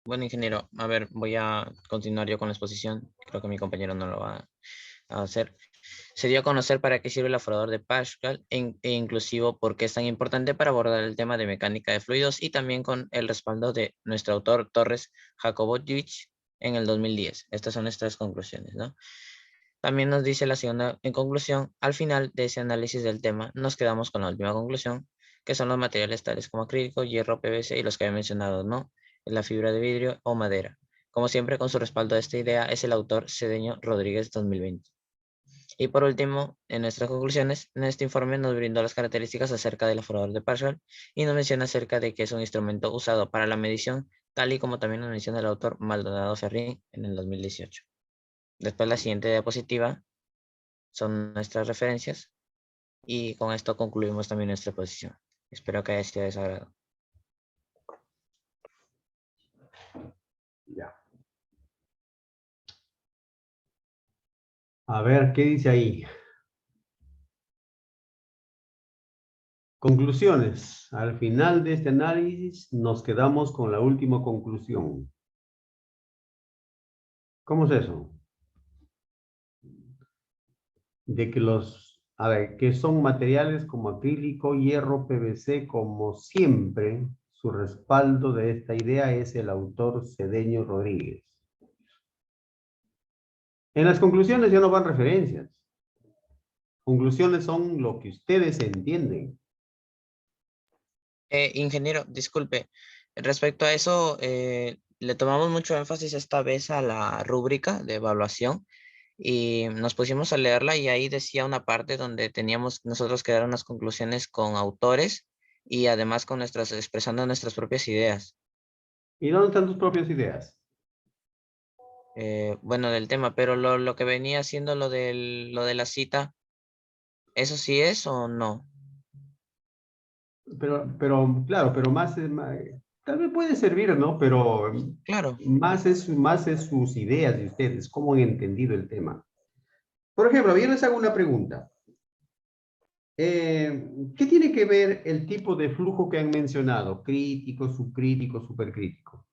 Bueno, ingeniero, a ver, voy a continuar yo con la exposición. Creo que mi compañero no lo va a hacer. Sería conocer para qué sirve el aforador de Pascal e inclusivo por qué es tan importante para abordar el tema de mecánica de fluidos y también con el respaldo de nuestro autor Torres Jakobowicz en el 2010. Estas son nuestras conclusiones, ¿no? También nos dice la segunda, en conclusión, al final de ese análisis del tema, nos quedamos con la última conclusión, que son los materiales tales como acrílico, hierro, PVC y los que había mencionado, ¿no? La fibra de vidrio o madera. Como siempre, con su respaldo a esta idea es el autor Cedeño Rodríguez 2020. Y por último, en nuestras conclusiones, en este informe nos brindó las características acerca del aforador de Parshall y nos menciona acerca de que es un instrumento usado para la medición, tal y como también nos menciona el autor Maldonado Ferrín en el 2018. Después la siguiente diapositiva son nuestras referencias y con esto concluimos también nuestra exposición. Espero que haya sido de su agrado. Ya. A ver, ¿qué dice ahí? Conclusiones. Al final de este análisis nos quedamos con la última conclusión. ¿Cómo es eso? De que que son materiales como acrílico, hierro, PVC, como siempre, su respaldo de esta idea es el autor Cedeño Rodríguez. En las conclusiones ya no van referencias. Conclusiones son lo que ustedes entienden. Ingeniero, disculpe, respecto a eso, le tomamos mucho énfasis esta vez a la rúbrica de evaluación y nos pusimos a leerla y ahí decía una parte donde teníamos nosotros que dar unas conclusiones con autores y además con expresando nuestras propias ideas. ¿Y dónde están tus propias ideas? Bueno, del tema, pero lo que venía siendo lo de la cita, ¿eso sí es o no? Pero claro, pero tal vez puede servir, ¿no? Pero Claro. más es sus ideas de ustedes, cómo han entendido el tema. Por ejemplo, yo les hago una pregunta. ¿Qué tiene que ver el tipo de flujo que han mencionado? Crítico, subcrítico, supercrítico.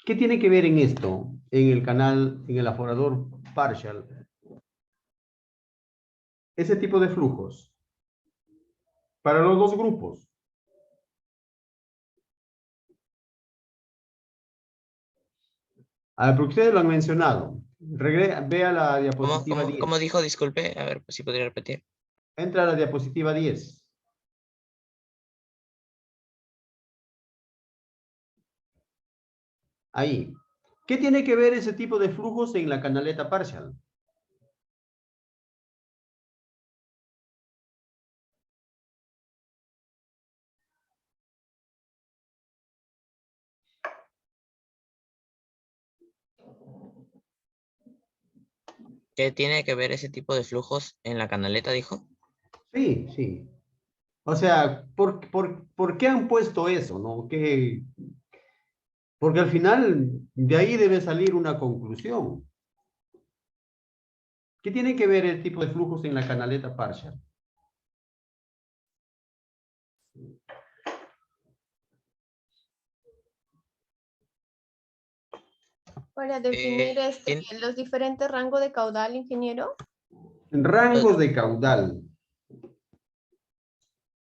¿Qué tiene que ver en esto, en el canal, en el aforador Parshall? Ese tipo de flujos. Para los dos grupos. A ver, porque ustedes lo han mencionado. Vea la diapositiva 10. ¿Cómo dijo? Disculpe, a ver, si podría repetir. Entra a la diapositiva 10. Ahí. ¿Qué tiene que ver ese tipo de flujos en la canaleta Parshall? ¿Qué tiene que ver ese tipo de flujos en la canaleta, dijo? Sí, sí. O sea, ¿por qué han puesto eso, no? Porque al final de ahí debe salir una conclusión. ¿Qué tiene que ver el tipo de flujos en la canaleta Parshall? Para definir los diferentes rangos de caudal, ingeniero. Rangos de caudal.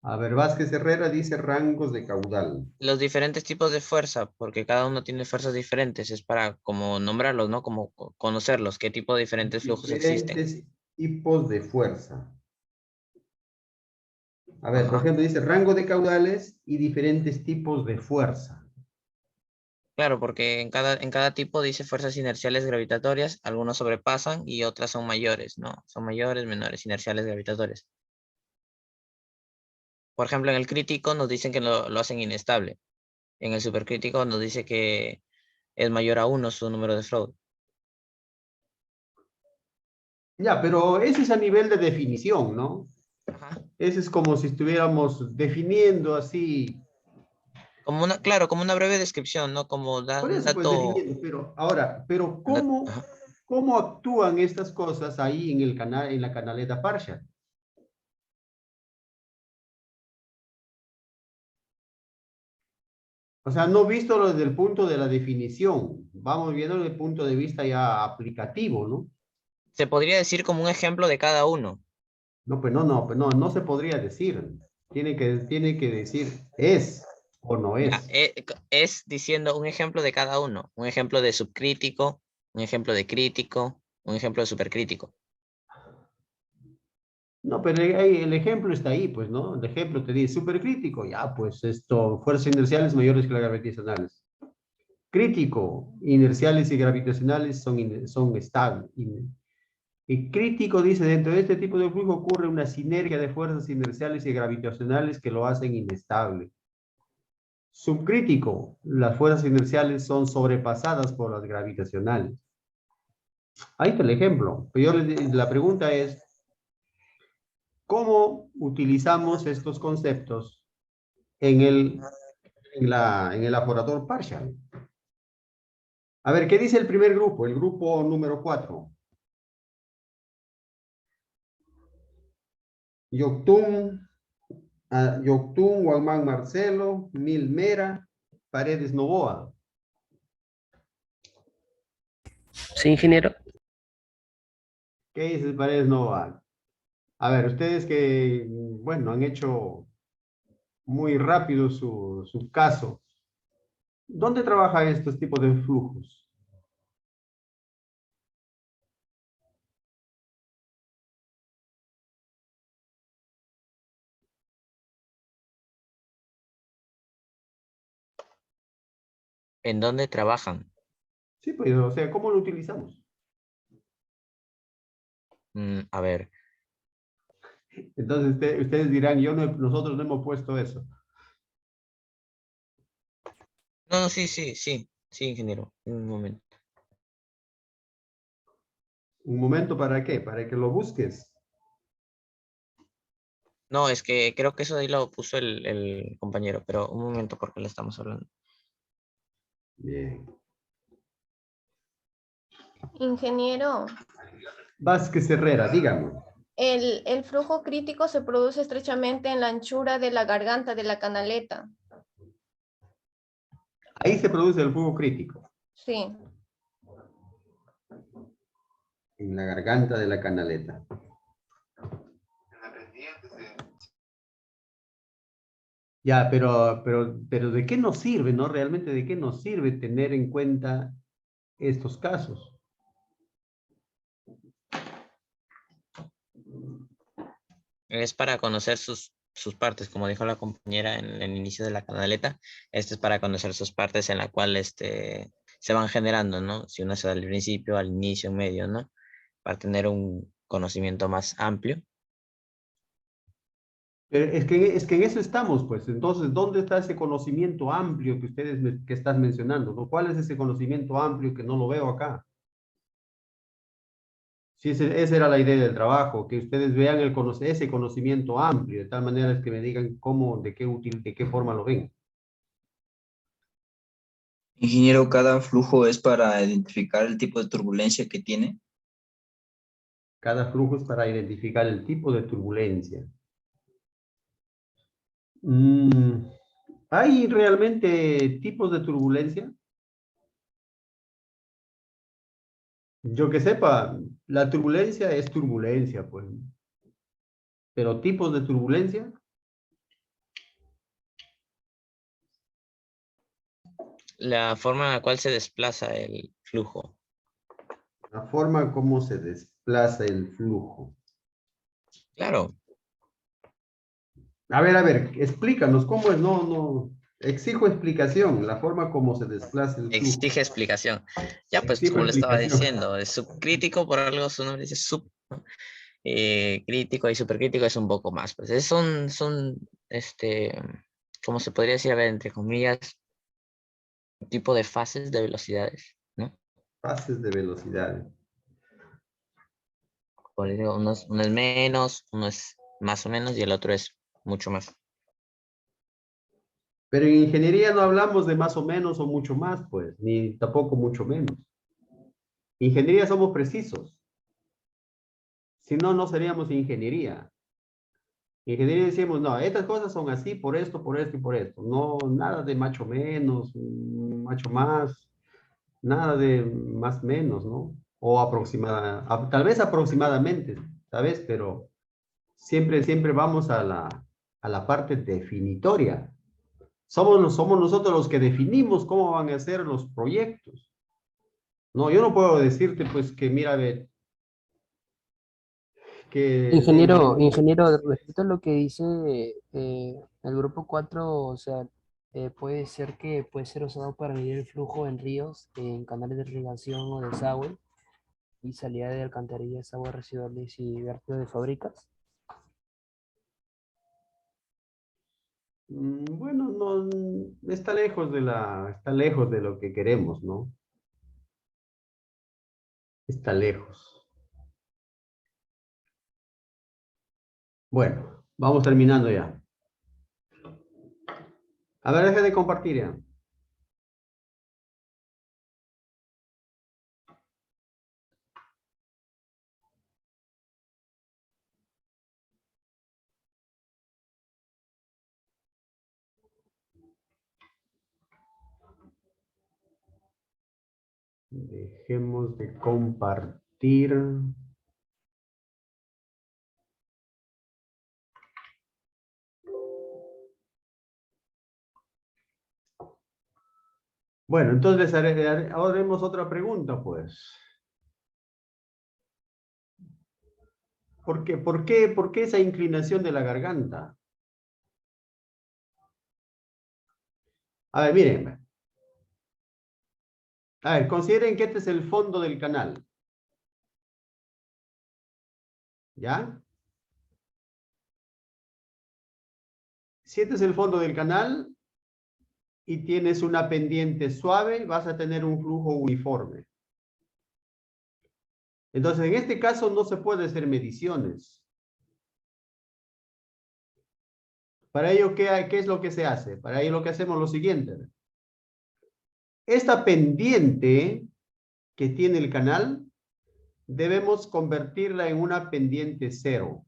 A ver, Vázquez Herrera dice rangos de caudal. Los diferentes tipos de fuerza, porque cada uno tiene fuerzas diferentes, es para como nombrarlos, ¿no? Como conocerlos, qué tipo de diferentes flujos existen. Diferentes tipos de fuerza. A ver, por Ajá. ejemplo, dice rango de caudales y diferentes tipos de fuerza. Claro, porque en cada tipo dice fuerzas inerciales gravitatorias, algunos sobrepasan y otras son mayores, ¿no? Son mayores, menores, inerciales gravitatorias. Por ejemplo, en el crítico nos dicen que lo hacen inestable. En el supercrítico nos dice que es mayor a 1 su número de Freud. Ya, pero ese es a nivel de definición, ¿no? Ajá. Ese es como si estuviéramos definiendo así. Claro, como una breve descripción, ¿no? Como un Por eso, pues dato. definiendo, pero ahora, ¿cómo actúan estas cosas ahí en el canal, en la canaleta Parshall? O sea, no visto desde el punto de la definición. Vamos viendo desde el punto de vista ya aplicativo, ¿no? Se podría decir como un ejemplo de cada uno. No, pues no se podría decir. Tiene que decir es o no Ya, es. es diciendo un ejemplo de cada uno. Un ejemplo de subcrítico, un ejemplo de crítico, un ejemplo de supercrítico. No, pero ahí el ejemplo está ahí, pues, ¿no? El ejemplo te dice supercrítico, ya, pues esto, fuerzas inerciales mayores que las gravitacionales. Crítico, inerciales y gravitacionales son estables. Y crítico dice, dentro de este tipo de flujo ocurre una sinergia de fuerzas inerciales y gravitacionales que lo hacen inestable. Subcrítico, las fuerzas inerciales son sobrepasadas por las gravitacionales. Ahí está el ejemplo. Pero la pregunta es, ¿cómo utilizamos estos conceptos en el aforador partial? A ver, ¿qué dice el primer grupo? El grupo número 4. Yoctún, Guamán Marcelo, Mil Mera, Paredes Novoa. Sí, ingeniero. ¿Qué dice Paredes Novoa? A ver, ustedes que, bueno, han hecho muy rápido su caso. ¿Dónde trabajan estos tipos de flujos? ¿En dónde trabajan? Sí, pues, o sea, ¿cómo lo utilizamos? A ver, Entonces, ustedes dirán, nosotros no hemos puesto eso. no, sí, ingeniero, un momento. ¿Un momento para qué? Para que lo busques. No, es que creo que eso ahí lo puso el compañero, pero un momento porque le estamos hablando. Bien. Ingeniero, Vázquez Herrera, dígame. el flujo crítico se produce estrechamente en la anchura de la garganta de la canaleta. Ahí se produce el flujo crítico. Sí. En la garganta de la canaleta. Ya, pero ¿de qué nos sirve, no? Realmente, ¿de qué nos sirve tener en cuenta estos casos? Es para conocer sus partes, como dijo la compañera en el inicio de la canaleta. Este es para conocer sus partes en la cual se van generando, ¿no? Si una se da al principio, al inicio, en medio, ¿no? Para tener un conocimiento más amplio. Es que en eso estamos, pues. Entonces, ¿dónde está ese conocimiento amplio que que estás mencionando, ¿no? ¿Cuál es ese conocimiento amplio que no lo veo acá? Sí, esa era la idea del trabajo, que ustedes vean ese conocimiento amplio, de tal manera es que me digan cómo, de qué forma lo ven. Ingeniero, cada flujo es para identificar el tipo de turbulencia que tiene. Cada flujo es para identificar el tipo de turbulencia. ¿Hay realmente tipos de turbulencia? Yo que sepa, la turbulencia es turbulencia, pues. Pero tipos de turbulencia, La forma en la cual se desplaza el flujo. la forma como se desplaza el flujo. Claro. A ver, explícanos cómo es, exijo explicación, la forma como se desplaza el flujo. Exige explicación. Ya, pues Exijo como le estaba explicación. diciendo, es subcrítico, por algo su nombre dice sub, ¿no? Crítico y supercrítico es un poco más. Pues son, ¿cómo se podría decir? A ver, entre comillas, tipo de fases de velocidades, ¿no? Fases de velocidad. Por eso uno es menos, uno es más o menos y el otro es mucho más. Pero en ingeniería no hablamos de más o menos o mucho más, pues, ni tampoco mucho menos. Ingeniería somos precisos. Si no, no seríamos ingeniería. En ingeniería decimos, no, estas cosas son así por esto y por esto. No, nada de macho menos, macho más, nada de más menos, ¿no? O tal vez aproximadamente, ¿sabes? Pero siempre vamos a la parte definitoria. Somos nosotros los que definimos cómo van a ser los proyectos. No, yo no puedo decirte, pues, que mira, ve, que... Ingeniero, respecto a lo que dice el grupo 4, o sea, puede ser que puede ser usado para medir el flujo en ríos, en canales de irrigación o desagüe y salida de alcantarillas, aguas residuales y vertidos de fábricas. Bueno, no, está lejos de lo que queremos, ¿no? Está lejos. Bueno, vamos terminando ya. A ver, deje de compartir ya. Dejemos de compartir. Bueno, entonces haremos otra pregunta, pues. ¿Por qué esa inclinación de la garganta? A ver, miren. A ver, consideren que este es el fondo del canal. ¿Ya? Si este es el fondo del canal y tienes una pendiente suave, vas a tener un flujo uniforme. Entonces, en este caso no se puede hacer mediciones. Para ello, ¿qué es lo que se hace? Para ello lo que hacemos es lo siguiente. Esta pendiente que tiene el canal, debemos convertirla en una pendiente cero.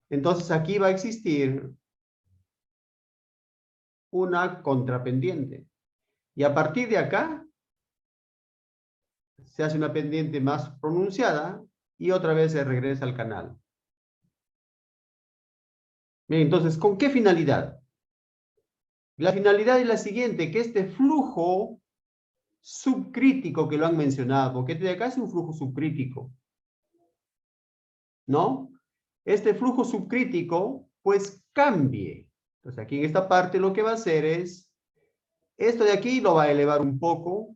Entonces aquí va a existir una contrapendiente. Y a partir de acá, se hace una pendiente más pronunciada y otra vez se regresa al canal. Bien, entonces, ¿con qué finalidad? La finalidad es la siguiente, que este flujo subcrítico que lo han mencionado, porque este de acá es un flujo subcrítico, ¿no? Este flujo subcrítico, pues cambie. Entonces aquí en esta parte lo que va a hacer es, esto de aquí lo va a elevar un poco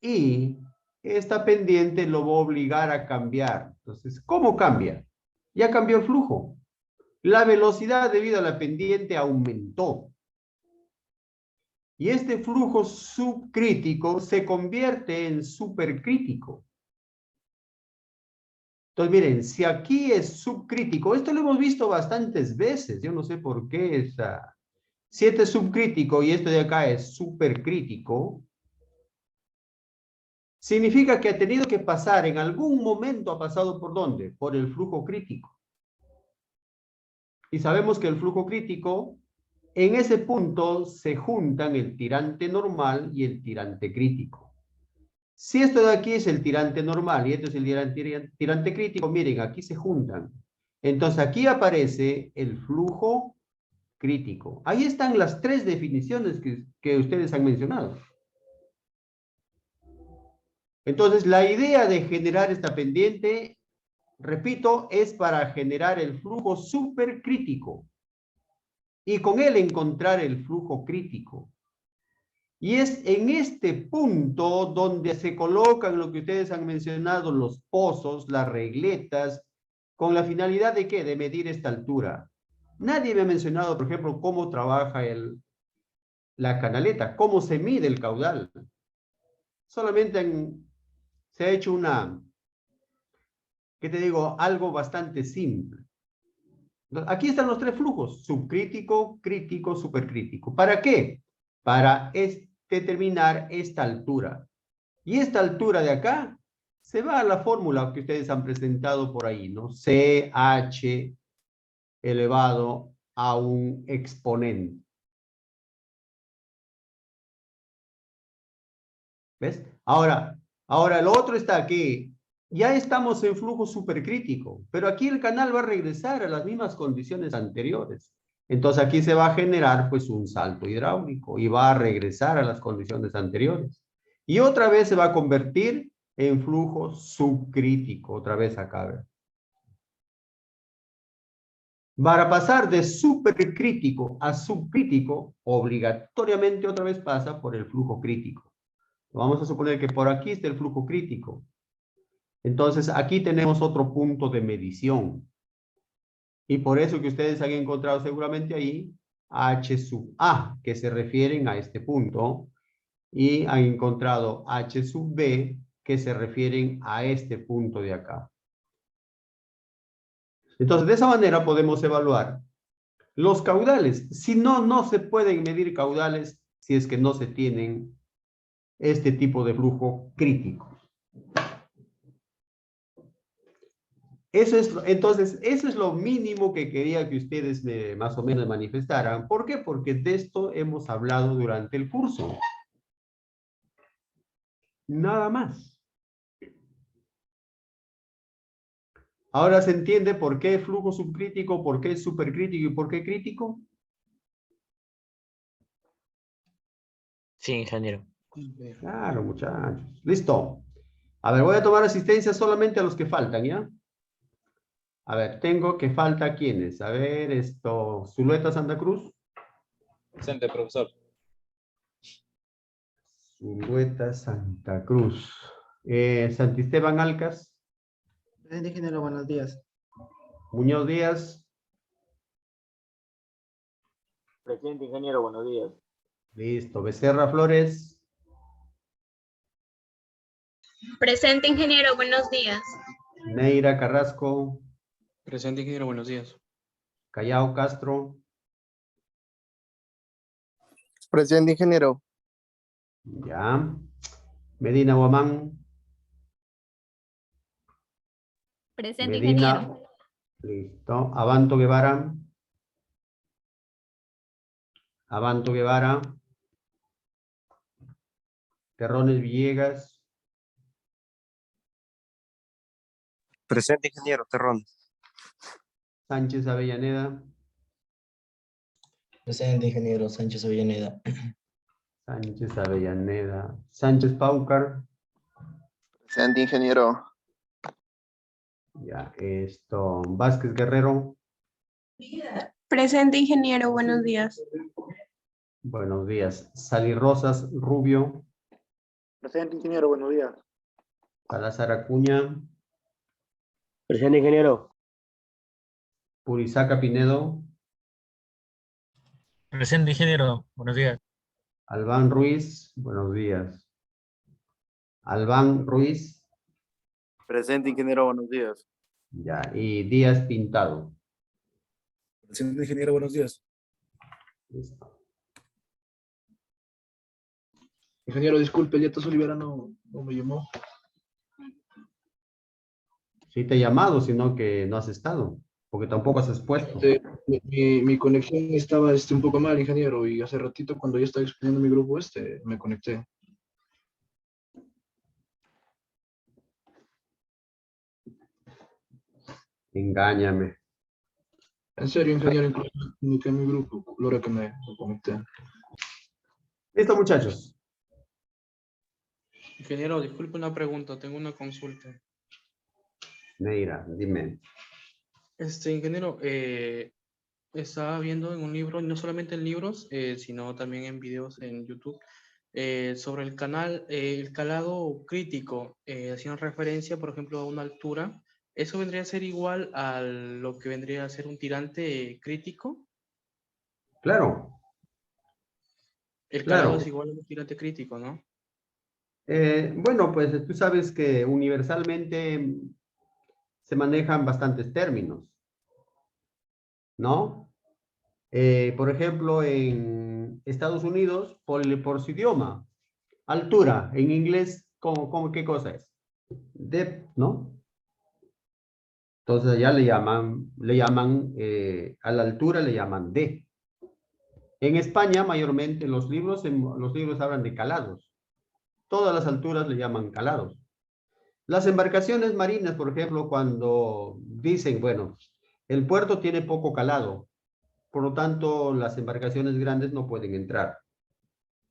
y esta pendiente lo va a obligar a cambiar. Entonces, ¿cómo cambia? Ya cambió el flujo. La velocidad debido a la pendiente aumentó. Y este flujo subcrítico se convierte en supercrítico. Entonces, miren, si aquí es subcrítico, esto lo hemos visto bastantes veces, yo no sé por qué, si este es subcrítico y esto de acá es supercrítico, significa que ha tenido que pasar, en algún momento ha pasado ¿por dónde? Por el flujo crítico. Y sabemos que el flujo crítico, en ese punto se juntan el tirante normal y el tirante crítico. Si esto de aquí es el tirante normal y esto es el tirante crítico, miren, aquí se juntan. Entonces aquí aparece el flujo crítico. Ahí están las tres definiciones que ustedes han mencionado. Entonces la idea de generar esta pendiente, repito, es para generar el flujo supercrítico y con él encontrar el flujo crítico. Y es en este punto donde se colocan lo que ustedes han mencionado, los pozos, las regletas, con la finalidad de ¿qué? De medir esta altura. Nadie me ha mencionado, por ejemplo, cómo trabaja la canaleta, cómo se mide el caudal. Solamente se ha hecho ¿qué te digo? Algo bastante simple. Aquí están los tres flujos, subcrítico, crítico, supercrítico. ¿Para qué? Para determinar esta altura. Y esta altura de acá se va a la fórmula que ustedes han presentado por ahí, ¿no? CH elevado a un exponente. ¿Ves? Ahora el otro está aquí. Ya estamos en flujo supercrítico, pero aquí el canal va a regresar a las mismas condiciones anteriores. Entonces aquí se va a generar pues un salto hidráulico y va a regresar a las condiciones anteriores. Y otra vez se va a convertir en flujo subcrítico, otra vez acá. ¿Ver? Para pasar de supercrítico a subcrítico, obligatoriamente otra vez pasa por el flujo crítico. Vamos a suponer que por aquí está el flujo crítico. Entonces, aquí tenemos otro punto de medición. Y por eso que ustedes han encontrado seguramente ahí H sub A, que se refieren a este punto. Y han encontrado H sub B, que se refieren a este punto de acá. Entonces, de esa manera podemos evaluar los caudales. Si no, no se pueden medir caudales si es que no se tienen este tipo de flujo crítico. Entonces, eso es lo mínimo que quería que ustedes más o menos manifestaran. ¿Por qué? Porque de esto hemos hablado durante el curso. Nada más. Ahora se entiende por qué flujo subcrítico, por qué supercrítico y por qué crítico. Sí, ingeniero. Claro, muchachos. Listo. A ver, voy a tomar asistencia solamente a los que faltan, ¿ya? A ver, tengo que falta quiénes. A ver, Zulueta Santa Cruz. Presente, profesor. Zulueta Santa Cruz. Santisteban Alcas. Presente, ingeniero, buenos días. Muñoz Díaz. Presente, ingeniero, buenos días. Listo. Becerra Flores. Presente, ingeniero, buenos días. Neira Carrasco. Presente, ingeniero, buenos días. Callao Castro. Presente, ingeniero. Ya. Medina Guamán. Presente, Medina. ingeniero. Listo. Abanto Guevara. Abanto Guevara. Terrones Villegas. Presente, ingeniero, Terrón. Sánchez Avellaneda. Presente, ingeniero Sánchez Avellaneda. Sánchez Avellaneda. Sánchez Paucar. Presente, ingeniero. Ya, Vázquez Guerrero. Presente, ingeniero, buenos días. Buenos días. Sally Rosas Rubio. Presente, ingeniero, buenos días. Salazar Acuña. Presente, ingeniero. Purizaca Pinedo. Presente, ingeniero. Buenos días. Albán Ruiz. Buenos días. Albán Ruiz. Presente, ingeniero, buenos días. Ya, y Díaz Pintado. Presente, ingeniero, buenos días. Listo. Ingeniero, disculpe, Yetos Olivera no me llamó. Sí te he llamado, sino que no has estado, porque tampoco has expuesto. Mi conexión estaba un poco mal, ingeniero, y hace ratito cuando yo estaba exponiendo mi grupo me conecté. Engáñame. En serio, ingeniero, incluso comuniqué en mi grupo, la hora que me conecté. Listo, muchachos. Ingeniero, disculpe una pregunta, tengo una consulta. Neira, dime. Ingeniero, estaba viendo en un libro, no solamente en libros, sino también en videos en YouTube, sobre el canal, el calado crítico, haciendo referencia, por ejemplo, a una altura. ¿Eso vendría a ser igual a lo que vendría a ser un tirante crítico? Claro. El calado Claro. es igual a un tirante crítico, ¿no? Bueno, pues tú sabes que universalmente se manejan bastantes términos, ¿no? Por ejemplo, en Estados Unidos, por su idioma, altura, en inglés, ¿qué cosa es? depth, ¿no? Entonces ya le llaman a la altura le llaman D. En España, mayormente, los libros hablan de calados. Todas las alturas le llaman calados. Las embarcaciones marinas, por ejemplo, cuando dicen, bueno, el puerto tiene poco calado, por lo tanto, las embarcaciones grandes no pueden entrar.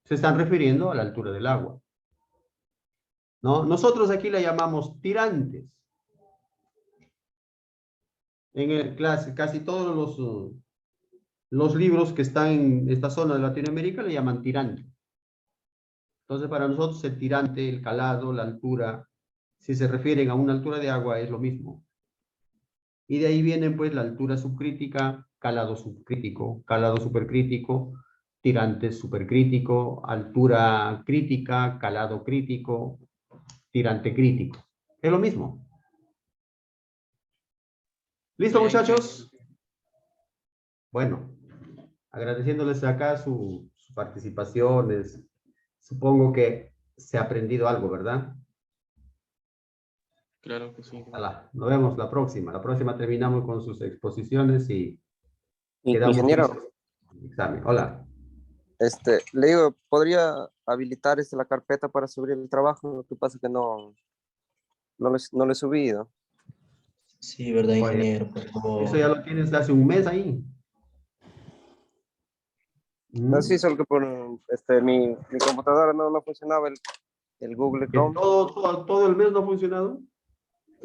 Se están refiriendo a la altura del agua, ¿no? Nosotros aquí la llamamos tirantes. En casi todos los libros que están en esta zona de Latinoamérica le llaman tirante. Entonces, para nosotros el tirante, el calado, la altura, si se refieren a una altura de agua, es lo mismo. Y de ahí vienen, pues, la altura subcrítica, calado subcrítico, calado supercrítico, tirante supercrítico, altura crítica, calado crítico, tirante crítico. Es lo mismo. ¿Listo, muchachos? Bueno, agradeciéndoles acá su participación. Supongo que se ha aprendido algo, ¿verdad? Claro que sí. Ojalá. Nos vemos la próxima. La próxima terminamos con sus exposiciones y quedamos Ingeniero, listos. Examen. Hola. le digo, ¿podría habilitar la carpeta para subir el trabajo? Lo que pasa es que no lo he subido. Sí, ¿verdad, Oye, ingeniero? Por favor. eso ya lo tienes hace un mes ahí. No, sí, solo que por mi computadora no funcionaba el Google ¿Que Chrome. todo el mes no ha funcionado?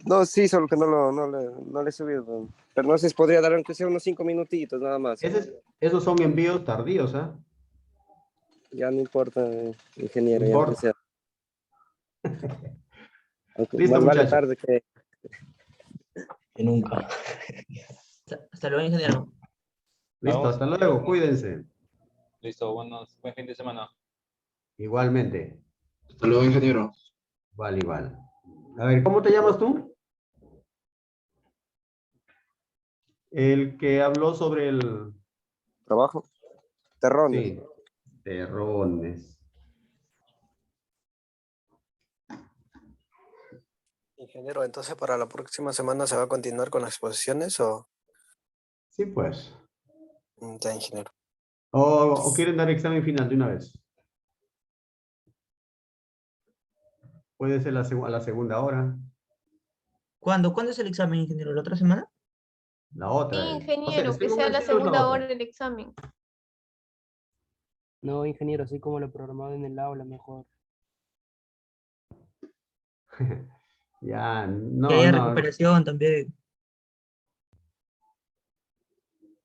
No, sí, solo que no le he subido. Pero no sé si podría dar aunque sea unos 5 minutitos nada más. Esos son envíos tardíos, ¿ah? Ya no importa, ingeniero. No ya importa. que sea. Aunque Listo, más vale muchachos. tarde que nunca. Hasta luego, ingeniero. Listo, Vamos. hasta luego. Cuídense. Listo, buen fin de semana. Igualmente. Hasta luego, ingeniero. Igual. A ver, ¿cómo te llamas tú? El que habló sobre el... trabajo. Terrones. Sí, terrones. Ingeniero, entonces para la próxima semana se va a continuar con las exposiciones o... Sí, pues. Ya, ingeniero. ¿O quieren dar examen final de una vez? Puede ser a la segunda hora. ¿Cuándo es el examen, ingeniero? ¿La otra semana? La otra. Sí, No sé, ingeniero, que según sea el la cielo es la segunda otra. hora del examen. No, ingeniero, así como lo programado en el aula, mejor. Ya, Que no, haya no. recuperación también.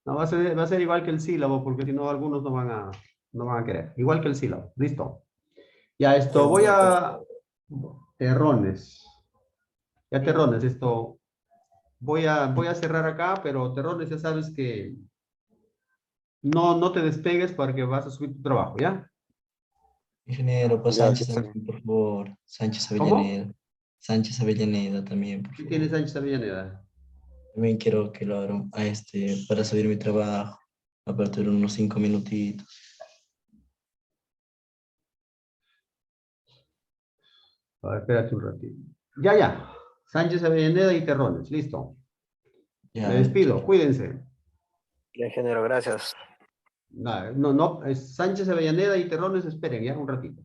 No, va a ser igual que el sílabo, porque si no, algunos no van a querer. Igual que el sílabo. Listo. Ya, esto, voy a... Terrones. Ya, terrones, esto... Voy a cerrar acá, pero terrones, ya sabes que... No te despegues porque vas a subir tu trabajo, ¿ya? Ingeniero, pues Ya, Sánchez sí, también, por favor. Sánchez ¿Cómo? Avellaneda. Sánchez Avellaneda también, por ¿Qué favor. tienes, Sánchez Avellaneda? También quiero que lo abran para subir mi trabajo. A partir de unos 5 minutitos. A ver, espérate un ratito. Ya. Sánchez Avellaneda y Terrones, listo. Ya, Me despido, cuídense. Ya, ingeniero, gracias. No, es Sánchez Avellaneda y Terrones, esperen ya un ratito.